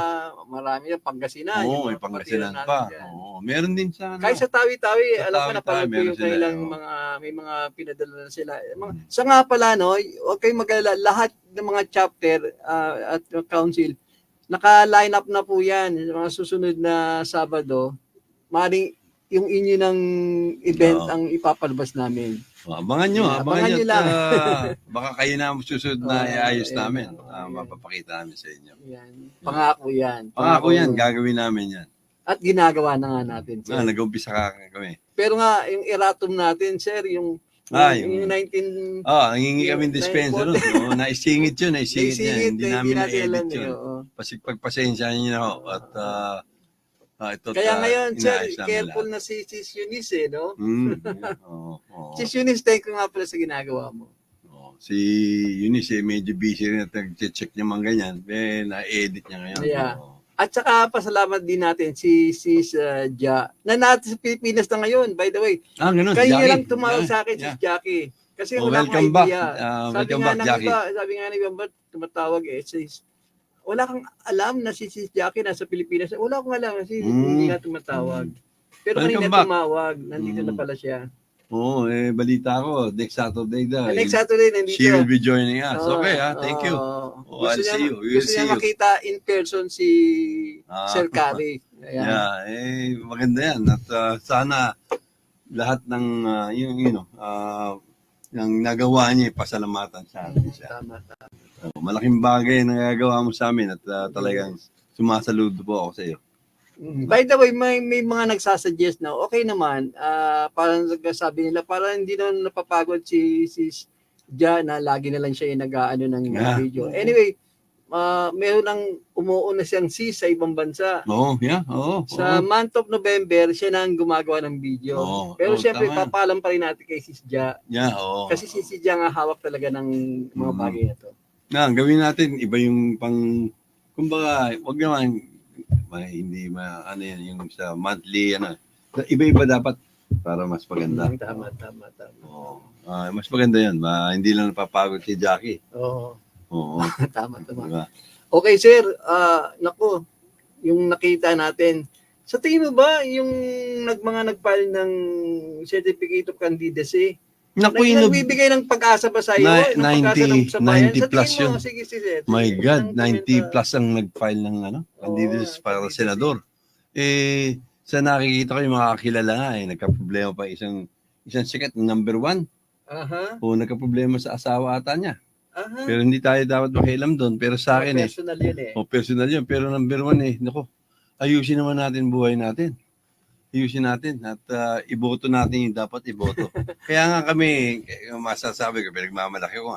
marami yan, Pangasinan. Oo, yung may mga Pangasinan kapatiran pa. natin dyan. Oo, meron din sa ano. Kahit sa Tawi-Tawi, Sa alam ko Tawi-Tawi, napanood ko meron yung sila, kailang oo. may mga pinadala na sila. Sa nga pala, no, huwag kayong mag-alala, lahat ng mga chapter at council, naka-line up na po yan. Sa mga susunod na Sabado, maaaring yung inyo ng event Oo. ang ipapalabas namin. Abangan nyo, Yeah, abangan abangan nyo. nyo lang. Baka kayo na ang susunod na Oo, iayos ayan. namin. Oo, Mapapakita namin sa inyo. Yan. Pangako yan. Pangako yan, yun. gagawin namin yan. At ginagawa na nga natin. Sir. Nag-umpisa kami. Pero nga, yung erratum natin, sir, yung Yung 19... nangingi kami dispenser nun. Oo, naisingit yun, naisingit yan. Hindi namin na-edit yun. Pagpasensya nyo na ho. At ito, Kaya ngayon, sir, inaayos namin careful lahat. na si Eunice, no? Yeah, oo. Si Eunice, thank you nga pala sa ginagawa mo. Si Eunice, medyo busy rin at nag-check niya mga ganyan. Na-edit niya ngayon. Yeah. Oo. At saka pasalamat din natin si Sis Ja, na natin sa Pilipinas na ngayon, by the way. Ganun. Kanina Jackie. lang tumawag sa akin Yeah. si Jackie. Kasi Oh, wala akong welcome back. idea. Welcome back, Jackie. Sabi nga ng iba, tumatawag sis, wala kang alam na si Sis Jackie nasa Pilipinas. Wala akong alam kasi hindi nga tumatawag. Pero Welcome kanina back. tumawag, nandito na pala siya. Oo, balita ko. Next Saturday daw. Next Saturday, nandito. She will be joining us. Oo, Okay, thank you. oo. I'll see you. We'll Gusto see niya you. makita in person si Sir Carrie. Ayan. Yeah, maganda yan. At sana lahat ng yung nagawa niya, pasalamatan sa atin siya. Tama. Malaking bagay na nagagawa mo sa amin at talagang sumasaludo po ako sa iyo. By the way, may mga nagsasuggest na okay naman, parang sabi nila, parang hindi na napapagod si Ja na lagi na lang siya yung nag-aano ng video. Anyway, meron ng umuuna siyang sis sa ibang bansa. Oo, oo. Sa month of November, siya na ang gumagawa ng video. Pero siyempre, tama yan. papalam pa rin natin kay Sis Ja. Yeah, oo. Kasi si Ja nga hawak talaga ng mga bagay na to. Gawin natin, iba yung kumbaga, wag naman, hindi ano yan, yung sa monthly, iba-iba dapat para mas maganda. Tama. Oo. Mas maganda yan. Hindi lang napapagod si Jackie. Oo. Oo. Tama. Diba? Okay, sir. Naku, yung nakita natin. Sa tingin mo ba, yung mga nag-file ng Certificate of Candidacy, Naku, Inob. nagbibigay ng pag-asa ba sa iyo? Ng pag-asa sa bayan? 90 Sa plus tingin mo, yun. sige, sir. My God, Isang 90 komenta. plus ang nag-file ng candidates para candidacy. senador. Sa nakikita ko yung mga kakilala nga, nagka-problema pa isang sikat, number 1. Aha. O nagka-problema sa asawa ata niya. Aha. Pero hindi tayo dapat makialam doon. Pero sa akin Personal yun eh. personal yun. Pero number 1 nako, ayusin naman natin buhay natin. Ayusin natin at iboto natin yung dapat iboto. Kaya nga kami, masasabi ko, pinagmamalaki ko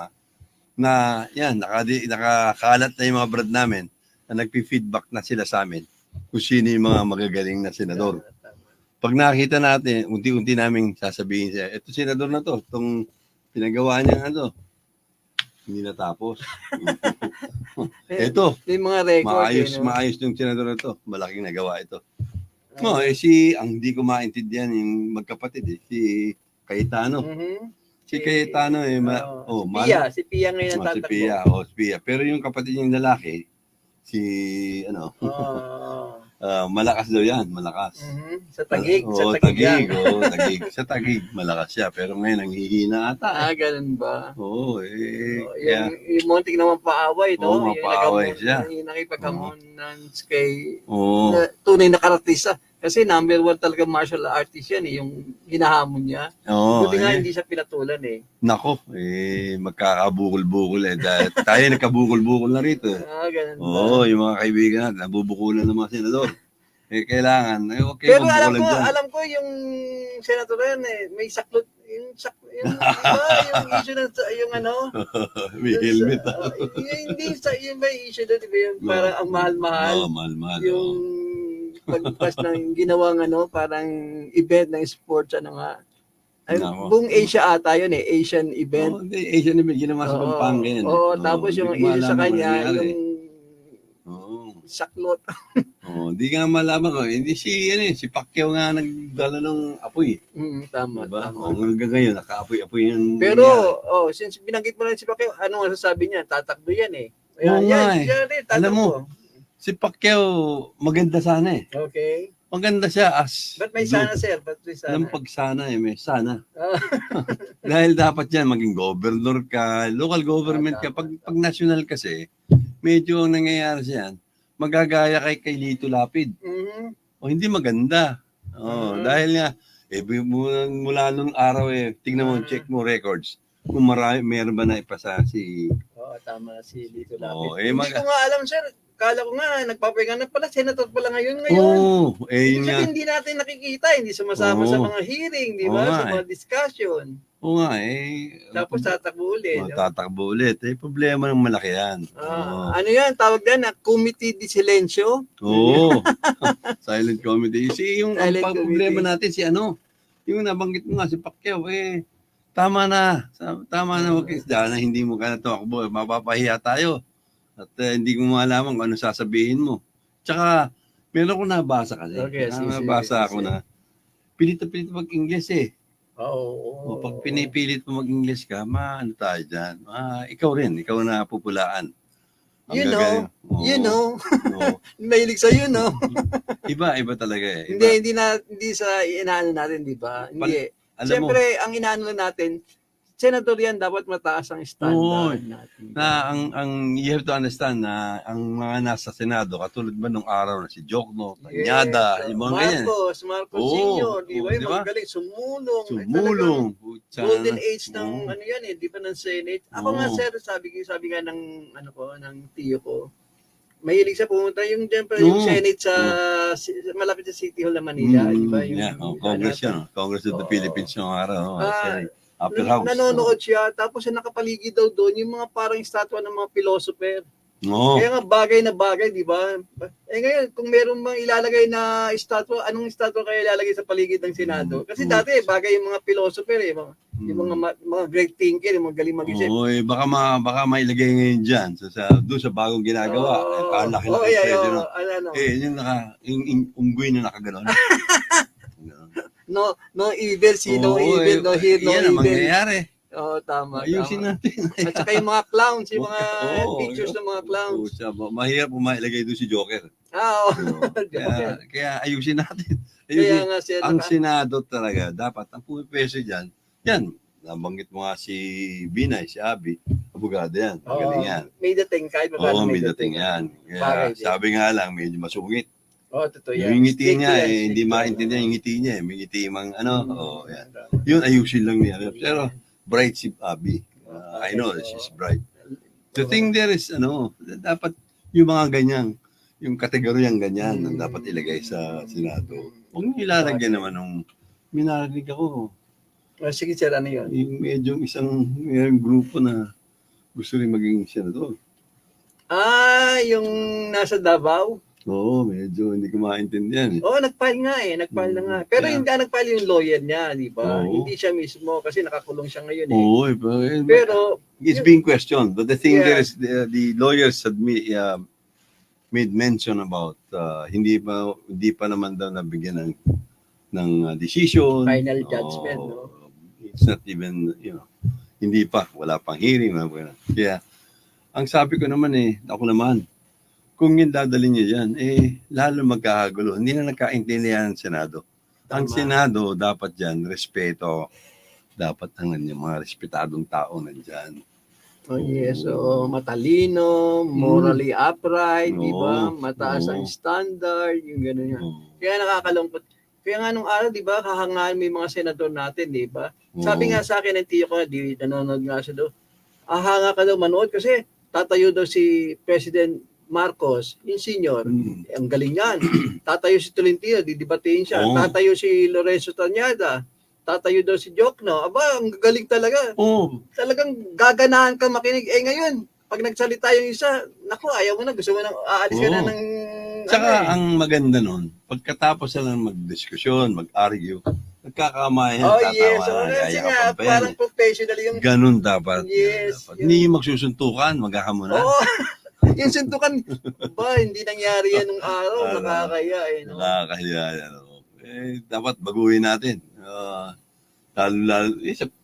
na yan, nakakalat na yung mga brad namin na nagpi-feedback na sila sa amin kung sino yung mga magagaling na senador. Pag nakita natin, unti-unti naming sasabihin siya, ito senador na to, itong pinagawa niya hindi natapos. Ito, Yung mga record. maayos yung senador na to. Malaking nagawa ito. Ang hindi ko maintindihan yung magkapatid si Cayetano. Si Cayetano si Pia ngayon ang si tatakbo. Pia. Pero yung kapatid yung lalaki, si malakas daw yan, malakas. Sa Taguig. Taguig. Sa Taguig, malakas siya. Pero ngayon, nanghihina ata. Ganun ba? Oo, Yung muntik naman paaway, no? Oo, mapaaway siya. Yung nakipaghamonans kay Oo. tunay na karatista. Kasi number 1 talaga martial artist yan, yung hinahamon niya. Oo, Buti nga hindi siya pinatulan eh. Nako, magkakabukol-bukol Dahil tayo nagkabukol-bukol na rito. Ganun ba? Oo, yung mga kaibigan natin, nabubukulan ng mga senador. Kailangan, okay, Pero alam dyan. ko yung senator na yan may saklot, yung issue ng, May helmet. hindi yung may issue doon, diba yung parang ang mahal-mahal. Oo, mahal-mahal. Yung pagpas ng ginawang parang event ng sports, buong Asia ata yun Asian event. Asian event, ginawa sa Pampanga yan. Tapos yung issue sa kanya, yung saklot. Hindi nga malaman ko. Hindi si Pacquiao nga nagdala ng apoy. Tama. Diba? Hanggang ngayon, naka-apoy-apoy yan. Pero, since binanggit mo rin si Pacquiao, ano ang sasabi niya? Tatakbo yan eh. Yan, alam mo, si Pacquiao, maganda sana Okay. Maganda siya Ba't may sana, sir? Ba't may sana? Alam pag sana may sana. Dahil dapat yan, maging governor ka, local government ka. Pag national kasi, medyo ang nangyayari siyan, magagaya kay Lito Lapid. Hindi maganda. Dahil nga, mula nung araw tingnan mo, check mo records. Kung meron ba na ipasa si... Tama si Lito Lapid. Hindi ko nga alam, sir. Kala ko nga, nagpapahinga na pala, senator pala ngayon. Hindi natin nakikita, hindi sumasama sa mga hearing, di ba? Sa mga discussion. Oo nga Tapos tatakbo ulit. Tatakbo ulit. Problema ng malaki yan. Ano yan? Tawag yan na Committee de Silencio? Oo. Silent committee. Yung problema natin yung nabanggit mo nga si Pacquiao, tama na. Wag na hindi mo ka na tumakbo. Mapapahiya tayo. At hindi ko malaman kung ano sasabihin mo. Tsaka, meron ko nabasa kasi. Nabasa ako na pilit mag-Ingles Oo. Pag pinipilit mo mag-Ingles ka, ano tayo dyan? Ikaw na pupulaan. You know. Mahilig sa Iba talaga Hindi sa inaano natin, di ba? Hindi. Siyempre, ang inaano natin, senador yan, dapat mataas ang standard natin. You have to understand na ang mga nasa Senado, katulad ba nung araw na si Jokno, Tanyada, yung mga ganyan. Marcos Senior, di ba? Yung mga galing, sumulong. Golden age ng di ba, ng Senate. Ako nga, sir, sabi nga ng tiyo ko, mahilig sa pumunta yung Senate sa malapit sa City Hall ng Manila, di ba? Congress yan. Congress of the Philippines yung araw. Nanonood siya, tapos nakapaligid daw doon yung mga parang estatwa ng mga philosopher. Kaya nga bagay na bagay, di ba? Ngayon, kung meron bang ilalagay na estatwa, anong estatwa kaya ilalagay sa paligid ng Senado? Kasi dati, bagay yung mga philosopher, yung mga great thinker, yung mga galing mag-isip. Baka mailagay ngayon dyan, doon sa bagong ginagawa. Yung yung unggoy na nakaganon. no evil, see no Oo, evil, no hear no yan ang evil. mangyayari. Oo, tama. Ayusin tama. natin. At saka yung mga clowns, yung mga Oo, pictures ng mga oo, clowns. mahirap ilagay doon si Joker. Oo. Oo. Kaya ayusin natin. Kaya nga siya, Ang Senado talaga, dapat ang pumipeso dyan, yan, nabanggit mo nga si Binay, si Abby, abogado yan, magaling yan. May dating, kahit Oo, may dating yan. Kaya Bagay din. sabi nga lang, medyo masungit. Oo, totoo yan. Yung ngiti Stick niya, to yan, eh, stick hindi to yan. maintindihan yung ngiti niya. May ngiti mang yan. Yun, ayusin lang niya. Pero bright si Abby. I know she's bright. The thing there is, dapat yung mga ganyan, yung kategoryang ganyan, ang dapat ilagay sa Senado. Huwag niyo ilalagyan naman nung minarinig ako. Sige, sir, ano yun? Yung medyo may grupo na gusto rin maging senador. Yung nasa Davao? Oo, medyo hindi ko maintindihan. Oo, nag-file nga eh. Nag-file na nga. Pero Yeah. hindi nag-file yung lawyer niya, di ba? Oo. Hindi siya mismo kasi nakakulong siya ngayon eh. Oo, Pero, it's being questioned. But the thing Yeah. there is, the lawyers made mention about hindi pa naman daw nabigyan ng decision. Final judgment, no? It's not even, hindi pa, wala pang hearing. Kaya, ang sabi ko naman ako naman, kung yung dadalhin niyo yan, lalo magkakagulo. Hindi na nagkaintindihan ng Senado. Ang Tama. Senado, dapat dyan, respeto. Dapat yung mga respetadong tao nandyan. Oh yes, so matalino, morally upright, di ba? Oo. Mataas ang Oo. standard, yung gano'n yan. Oo. Kaya nakakalungkot. Kaya nga nung araw, di ba, kahangaan mo yung mga senador natin, di ba? Sabi nga sa akin ng tiyo ko, di nanonood nga siya doon, hanga ka daw manood kasi tatayo daw si President Marcos, yung senior, ang galing yan. Tatayo si Tolentino, didibatiin siya. Oo. Tatayo si Lorenzo Tanyada. Tatayo daw si Jokno. Aba, ang galing talaga. Oo. Talagang gaganahan ka makinig. Ngayon, pag nagsalita yung isa, naku, ayaw mo na. Gusto mo na, aalis ka na Oo. ng... Tsaka ang maganda nun, pagkatapos sila mag-diskusyon, mag-argue, nagkakamayan, Oh, yes. So, tatawanan, kasi nga, yayakapan pa yan. parang professional yung... Ganun dapat. Yes, Dapat. yun. Hindi yung magsusuntukan, magkakamunan. Oo. Yung suntukan, ba, hindi nangyari yan nung araw. Nakakaya eh. No? Nakakahiya yan. Dapat baguhin natin. Lalo,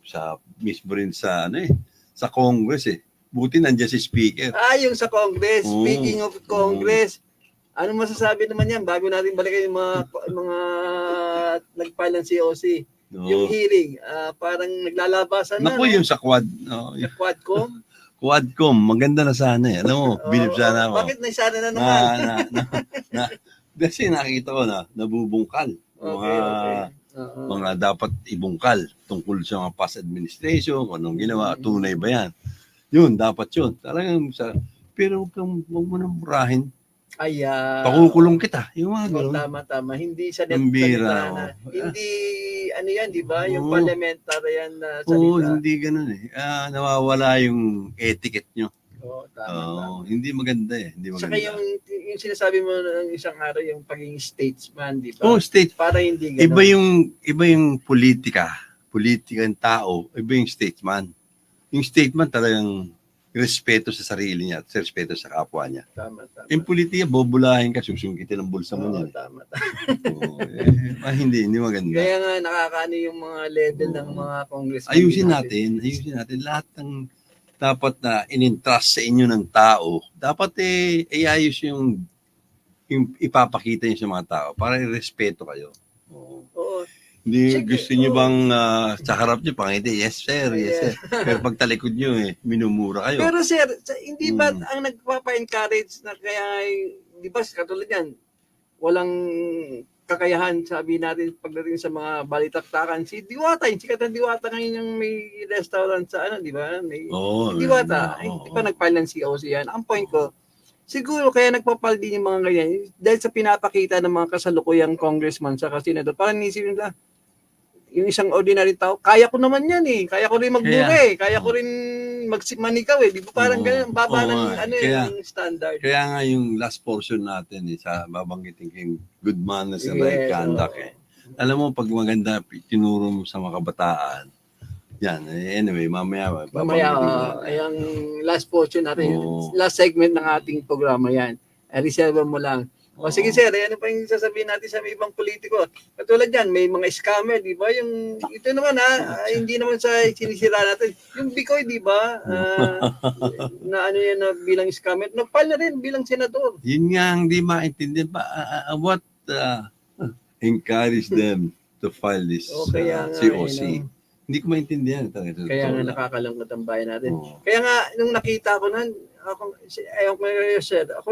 sa mismo rin sa, sa Congress Buti nandiyan si Speaker. Yung sa Congress. Oo. Speaking of Congress, ano masasabi naman yan bago natin balikan yung mga nag-file ng COC? Yung hearing, parang naglalabasan na. Naku, yung sa Quad. Sa Quadcom. Quadcom, maganda na sana Alam mo, bilib sana ako. Bakit naisana na naman? Kasi nakita ko na nabubungkal. Okay. Mga dapat ibungkal tungkol sa mga past administration, kung anong ginawa, tunay ba yan? Yun, dapat yun. Talagang pero huwag mo nang murahin. Pakukulong kita. Yung mga gano'n. Tama. Hindi sa Ang bira, salita na. Hindi, ano yan, di ba? Yung Oo. parliamentarian na salita. Oo, hindi gano'n nawawala yung etiquette nyo. Oo, tama. Hindi maganda Hindi maganda. Saka yung sinasabi mo ng isang araw, yung pagiging statesman, di ba? State. Para hindi gano'n. Iba yung politikang tao, iba yung statesman. Yung statesman talagang respeto sa sarili niya at respeto sa kapwa niya. Tama. Yung politika, bobulahin ka, susungkitin ang bulsa mo niya. Tama. Hindi maganda. Kaya nga nakakaano yung mga level ng mga congressmen. Ayusin natin lahat ng dapat na in-entrust sa inyo ng tao. Dapat iayos yung ipapakita niyo sa mga tao para i-respeto kayo. Oo. Hindi Sige, gusto niyo bang sa harap niyo pangiti? Yes sir. Pero pag talikod niyo minumura kayo. Pero sir, hindi ba ang nagpapa-encourage na kaya, di ba, katulad yan, walang kakayahan, sabi natin, pagdating sa mga balitaktakan, si Diwata, yung sikat ng Diwata ngayon yung may restaurant sa di ba? May Diwata, hindi pa nag-file ng COC yan. Ang point ko, siguro kaya nagpapal din yung mga ganyan, dahil sa pinapakita ng mga kasalukuyang congressman sa senador, parang nisipin nila, yung isang ordinary tao, kaya ko naman yan kaya ko rin magbura kaya ko rin manikaw di ba parang ganyan, baba ng yung standard. Kaya nga yung last portion natin sa babanggitin yung good manners and right conduct Alam mo, pag maganda tinuro mo sa mga kabataan, yan, anyway, mamaya yung last portion natin, last segment ng ating programa yan. Reserve mo lang. O sige sir, ano pa yung sasabihin natin sa may ibang politiko? Katulad yan, may mga scammer, di ba? Yung, ito naman hindi naman sa sinisira natin. Yung Bicoy, di ba? Na ano yan na bilang scammer, nagpal na rin bilang senador. Yun nga ang di maintindihan pa. What encourage them to file this O kaya nga, COC? Hindi ko maintindihan. Kaya nga nakakalangkot ang bayan natin. Oo. Kaya nga, nung nakita ko nun, ako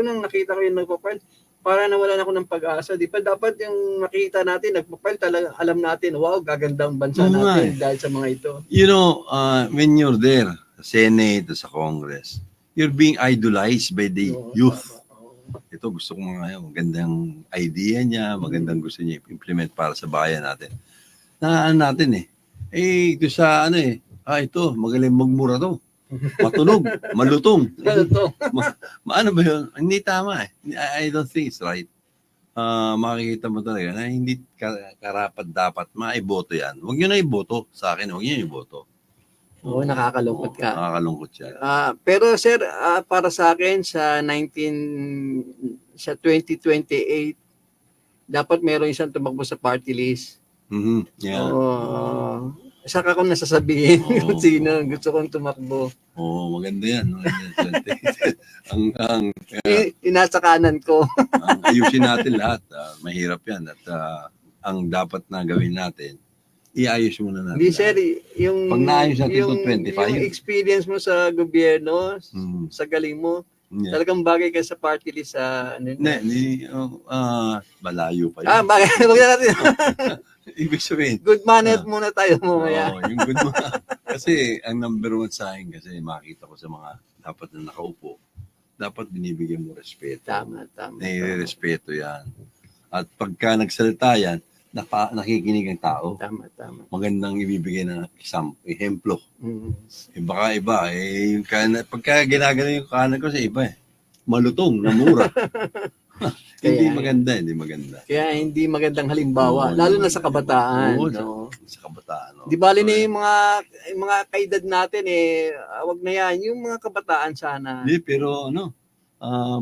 nung nakita ko yung nagpapile, para nawalan ako ng pag-asa. Di pa dapat yung makita natin, nagpapile talaga, alam natin, wow, gagandang bansa Oo nga natin dahil sa mga ito. You know, when you're there, sa Senate, sa Congress, you're being idolized by the Oo, youth. tama. Oo. Ito gusto ko mga magandang idea niya, magandang gusto niya implement para sa bayan natin. Natin ito sa ito, magaling magmura to. Matunog, malutong. Ano to? Ano ba yun? Hindi tama I don't think it's right. Makikita mo talaga na hindi karapat dapat maiboto yan. Huwag nyo na iboto sa akin, huwag nyo iboto. Oo, nakakalungkot ka. Nakakalungkot siya. Pero sir, para sa akin sa 2028 dapat meron isang tumakbo sa party list. Yeah. Oo. Saka ko nasasabihin kung Oo. sino gusto kong tumakbo. Oo, maganda yan. ang Inasa kanan ko. ayusin natin lahat. Mahirap yan. At ang dapat na gawin natin, iayos muna natin. Hindi sir, yung Pag naayos natin itong 25. yung experience mo sa gobyerno, sa galing mo, Yeah. talagang bagay ka sa party list sa ano. Malayo pa yun. Bagay. Wag na natin. Ibig sabihin, Good manner muna tayo mamaya. yung good mo. Kasi ang number one sa akin, kasi makita ko sa mga dapat na nakaupo, dapat binibigyan mo respeto. Tama. Nire-respeto yan. At pagka nagsalita yan, nakikinig ang tao. Tama. Magandang ibibigay na ehemplo. Mm. Baka iba, yung pagka ginagano yung kanan ko sa iba malutong, namura. Hindi maganda. Kaya hindi magandang halimbawa, lalo na sa kabataan. Oo, No? sa kabataan. Di bali na yung mga kaedad natin wag na yan. Yung mga kabataan sana. Hindi, pero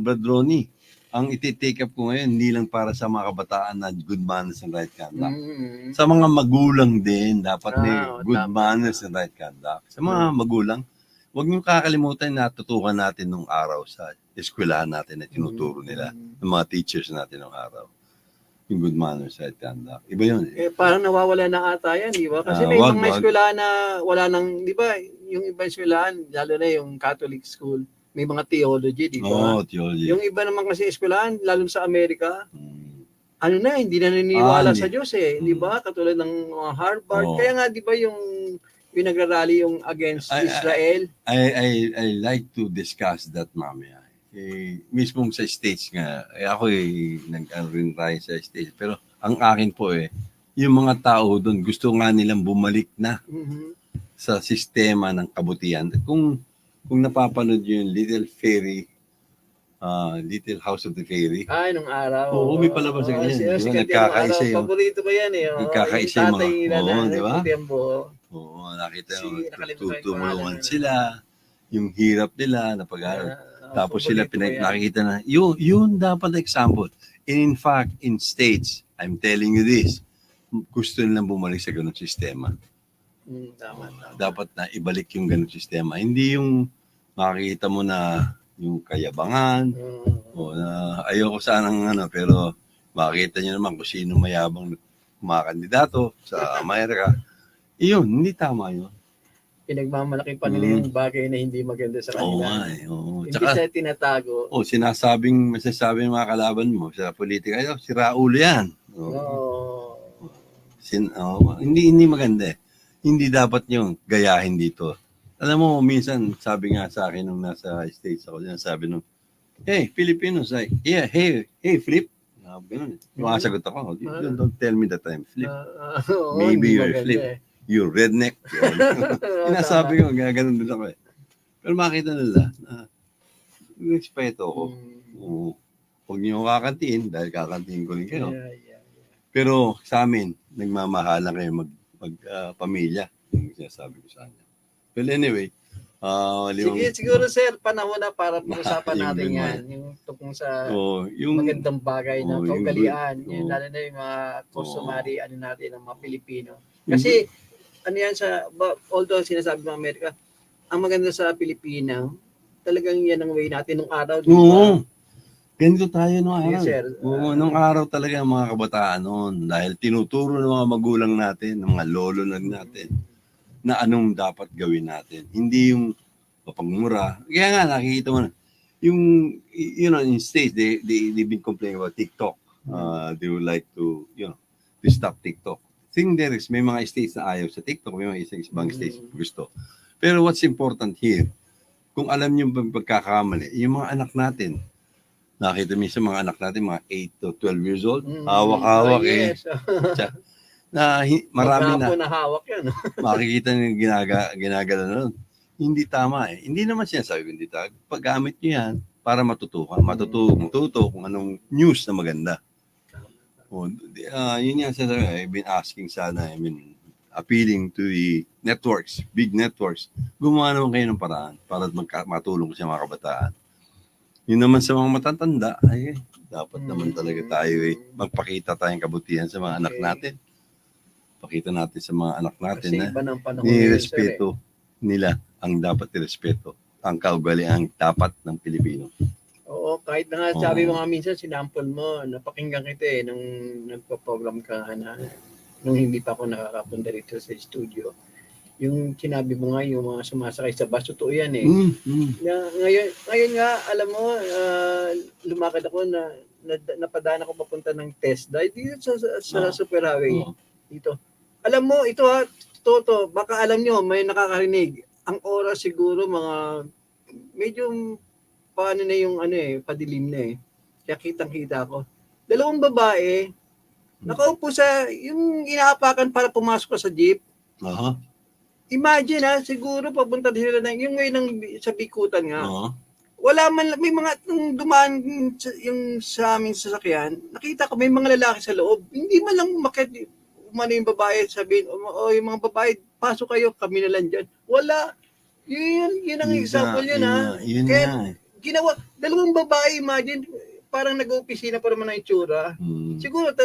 Brad Ronnie, ang iti-take up ko ngayon, hindi lang para sa mga kabataan na good manners and right conduct. Mm. Sa mga magulang din, dapat may good tama. manners and right conduct. Sa mga magulang, huwag niyo kakalimutan na tutukan natin nung araw sa eskwelahan natin na tinuturo nila, ng mga teachers natin nung araw. Yung good manners and right conduct. Iba yun. Parang nawawala na ata yan, di ba? Kasi may wag. mga eskwelahan na wala nang, di ba? Yung ibang eskwelahan, lalo na yung Catholic school, may mga theology, di ba? Theology. Yung iba naman kasi eskwelahan, lalo sa Amerika, hindi na naniniwala sa Diyos di ba? Katulad ng mga Harvard. Oo. Kaya nga, di ba yung nagrarally yung against Israel? I like to discuss that mamaya. Mismong sa States nga, ako nag-rin sa States. Pero ang akin po yung mga tao doon, gusto nga nilang bumalik na sa sistema ng kabutihan. Kung napapanood yung Little House of the Fairy. Nung araw. Oo, may palabas sa ganyan. Di ba? Nagkakaisa yung... Paborito ko yan Nagkakaisa yung mga... Oo, di ba? Oo, Nakita mo, nakalimutan ko tutulungan pangalan. sila. Yung hirap nila na pag-aaral. Tapos sila paborito ko yan. nakikita na, yun dapat example. In fact, in States, I'm telling you this, gusto nilang bumalik sa ganung sistema. Tama. Dapat na ibalik yung ganung sistema. Hindi yung makikita mo na yung kayabangan, o na ayoko sanang pero makikita nyo naman kung sino mayabang kumakandidato sa Amerika. Iyon, hindi tama yun. Pinagmamalaki pa nila yung bagay na hindi maganda sa Oo kanila. nga Hindi Tsaka, siya tinatago. masasabi ng mga kalaban mo sa politika, si Raul yan. Hindi maganda Hindi dapat yung gayahin dito. Alam mo, minsan, sabi nga sa akin nung nasa States ako, sabi nung, hey, Filipinos, hey, Flip. Ganun. Masagot ako, don't tell me that I'm Flip. Maybe you're Flip. You're redneck. Sinasabi ko, gano'n din ako Pero makita nila na respeto ko. Huwag niyo kakantiin dahil kakantiin ko rin kayo. Pero sa amin, nagmamahalan kayo magpamilya. Yung sinasabi ko sa kanya. Well, anyway, Sige, siguro sir, panahon na para pag-usapan Yung natin ganun. yan. Yung tungkol sa yung magandang bagay na yung kaugalian. good. Yung, lalo na yung mga customary, natin, ng mga Pilipino. Yung Kasi, ano yan although sinasabi ng Amerika, ang maganda sa Pilipino, talagang yan ang way natin nung araw. Di ba? Oo. Ganito tayo nung araw. Yes, sir. Oo, nung araw talaga ang mga kabataan noon dahil tinuturo ng mga magulang natin, ng mga lolo natin na anong dapat gawin natin. Hindi yung mapagmura. Kaya nga nakikita mo na yung in States they've been complaining about TikTok. They would like to to stop TikTok. Thing there is may mga states na ayaw sa TikTok, may mga ibang states na gusto. Pero what's important here, kung alam niyo ba pagkakamali, yung mga anak natin, nakita mo sa mga anak natin, mga 8 to 12 years old, hawak-hawak yes. marami na. Magkapo na hawak yan. Makikita niyo ginagala na nun. Hindi tama eh. Hindi naman sinasabi ko hindi tama. Paggamit niyo yan para matuto kung anong news na maganda. Yun yan sinasabi. I've been asking sana, appealing to the networks, big networks, gumawa naman kayo ng paraan para matulong sa mga kabataan. Yun naman sa mga matatanda, dapat naman talaga tayo magpakita tayong kabutihan sa mga anak natin. Pakita natin sa mga anak natin Kasi na iba ng panahon nirespeto nila ang dapat irespeto, ang kaugalian dapat ng Pilipino. Oo, kahit na nga sabi mo nga minsan, sinampol mo, napakinggan kita nung nagpa-program ka nung hindi pa ako nakakapunta dito sa studio. Yung sinabi mo nga, yung mga sumasakay sa bus, totoo yan ngayon nga, alam mo, lumakad ako napadaan ako papunta ng test drive dito sa Super Highway. Dito. Alam mo, ito to, baka alam nyo, may nakakarinig. Ang oras siguro medyo paano na yung padilim na Kaya kitang-kita ko. Dalawang babae, nakaupo yung inaapakan para pumasok ka sa jeep. Imagine siguro papunta sila yung way sa Bikutan nga. Wala man, may mga nung dumaan yung sa aming sasakyan, nakita ko may mga lalaki sa loob. Hindi man lang umano yung babae, sabihin, yung mga babae, pasok kayo, kami na lang dyan. Wala. Yun ang example yun, Yun Kaya, ginawa, dalawang babae, imagine, parang nag-opisina pa naman ang itsura. Siguro,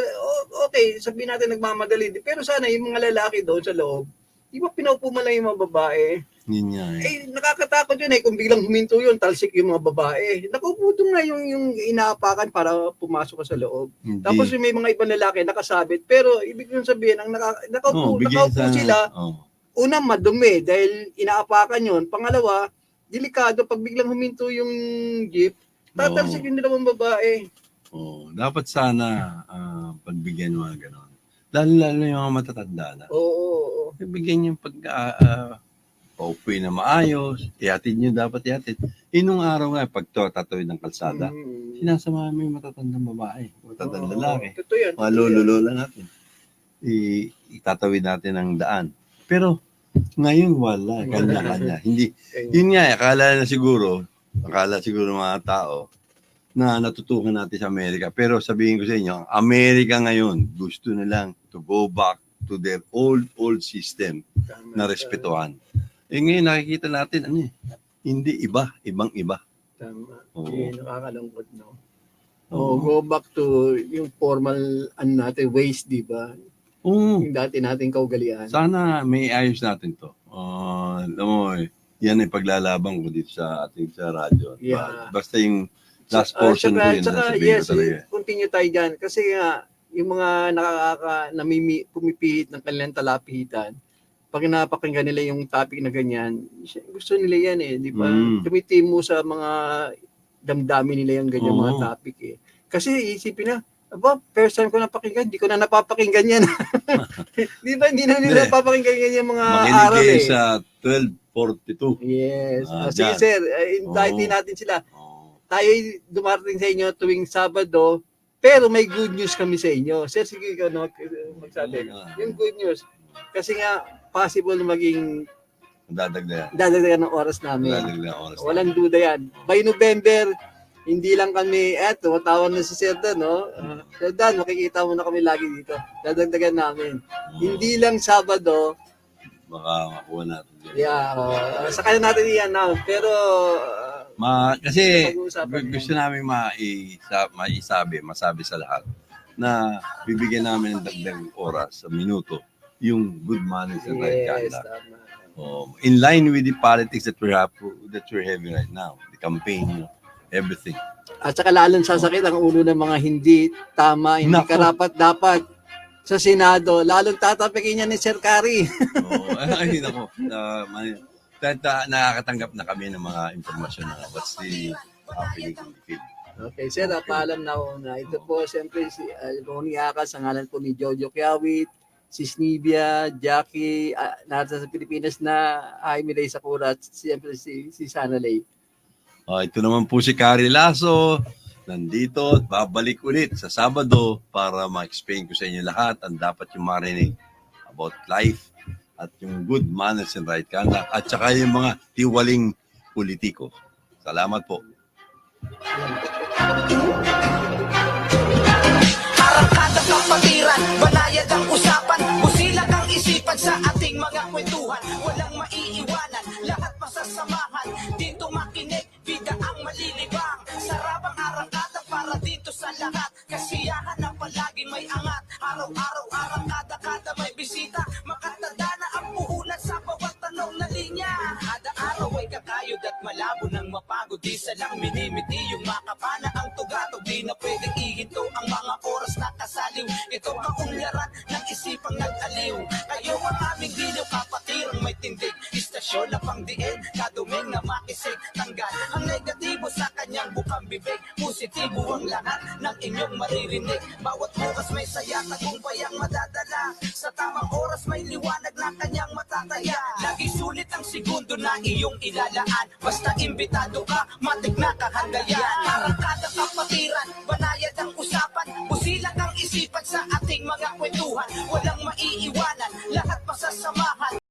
okay, sabihin natin nagmamadali. Pero sana yung mga lalaki doon sa loob, di ba pinaupo man lang yung mga babae? Yun nga Nakakatakot yun kung biglang huminto yun, talsik yung mga babae. Nakaupo nga yung inaapakan para pumasok ka sa loob. Hindi. Tapos may mga ibang lalaki nakasabit, pero ibig kong sabihin, ang nakaupo sila, una madumi dahil inaapakan yun. Pangalawa, delikado pag biglang huminto yung jeep, tatalsik yung dalawang babae. Dapat sana pagbigyan mga ganon. Lalo yung mga matatanda na. Oo. Bigyan yung paupuin na maayos, ihatid nyo dapat ihatid. Nung araw nga, pag tatawid ng kalsada, sinasama mo yung matatandang babae, matatandang lalaki. Totoo yan. Mga lolo-lola natin. Itatawid natin ang daan. Pero ngayon wala, kanya-kanya. Hindi, yun nga, akala siguro mga tao na natutukan natin sa Amerika. Pero sabihin ko sa inyo, ang Amerika ngayon, gusto nilang to go back to their old system na respetuhan. Ngayon nakikita natin, hindi ibang-iba. Tama. Oo. Nakakalungkot, no? Go back to yung formal natin ways, di ba? Yung dati nating kaugalian. Sana may ayos natin to. Alam mo, yan ay paglalaban ko dito sa ating sa radyo. Yeah. Basta yung last portion ko yun, sasabihin ko talaga. Continue tayo dyan. Kasi nga, yung mga pumipihit ng kanilang talapitan, pag napakinggan nila yung topic na ganyan, gusto nila yan di ba? Tumitimo sa mga damdamin nila yung ganyan mga topic Kasi isipin na, first time ko napakinggan, di ko na napapakinggan yan. Di ba? Hindi na nila napapakinggan yung mga aral Makinig sa 12:42. Yes. Sige sir, invite natin sila. Tayo dumarating sa inyo tuwing Sabado, pero may good news kami sa inyo. Sir, sige ikaw magsabi. Yung good news. Kasi nga, possible maging dadagdagan ng oras namin. Walang duda yan. By November, hindi lang kami, tumatawan na si Sir Dan, no? Sir Dan, makikita mo na kami lagi dito. Dadagdagan namin. Hindi lang Sabado, Baka makuha natin yun. Yeah, sa kanya natin yan now. Pero, Kasi Pag-uusapan gusto namin masabi sa lahat na bibigyan namin ng dagdag oras sa minuto yung good manners and right yes, conduct. tama. In line with the politics that we're having right now, the campaign, everything. At saka lalong sasakit ang ulo ng mga hindi tama, hindi Nako. karapat-dapat sa Senado. Lalong tatapikin niya ni Sir Kari. Ay, nako. Nakakatanggap na kami ng mga informasyon na what's the happening in the field. Okay, sir, paalam na una. Ito po, siyempre, si Ronnie Acas, ang ngalan po ni Jojo Kiawit, si Snivia, Jackie, nasa sa Pilipinas na Jaime Lay Sakura, at siyempre si Sana Lay. Ito naman po si Kari Lasso, nandito at babalik ulit sa Sabado para ma-explain ko sa inyo lahat ang dapat yung marinig about life at yung good manners and right conduct at saka yung mga tiwaling politiko. Salamat po. Arangkada kapatiran, banayad ang usapan, busilang ang isipan sa ating mga kwentuhan. Walang maiiwanan, lahat masasamahan. Dito makinig, bida ang malilibang. Sarap ang arangkada para dito sa lahat. Kasiyahan na palaging may angat. Araw-araw arangkada, kada may bisita. Makatanda na ang puhunan sa bawat tanong na linya. Kada araw ay kakayod at malabo ng mapagod. Di salang minimiti yung makapana ang tugatog. Di na pwedeng ihinto ang mga oras na kasaliw. Ito kaunlaran ng isipang nag-aliw. Kayo ang aming giliw, kapatirang may tindig. Istasyon na pangdiin, kaduming na makisig. Tanggal ang negatibo sa kanyang bukang bibig. Positibo ang lahat ng inyong maririnig. Bawat bukas may saya, tagumpay ang madadala. Sa tamang oras may liwanag na kanyang matataya. Lagi sulit ang segundo na iyong ilalaan. Basta imbitado ka, matik na kahandayan. Arangkada kapatiran,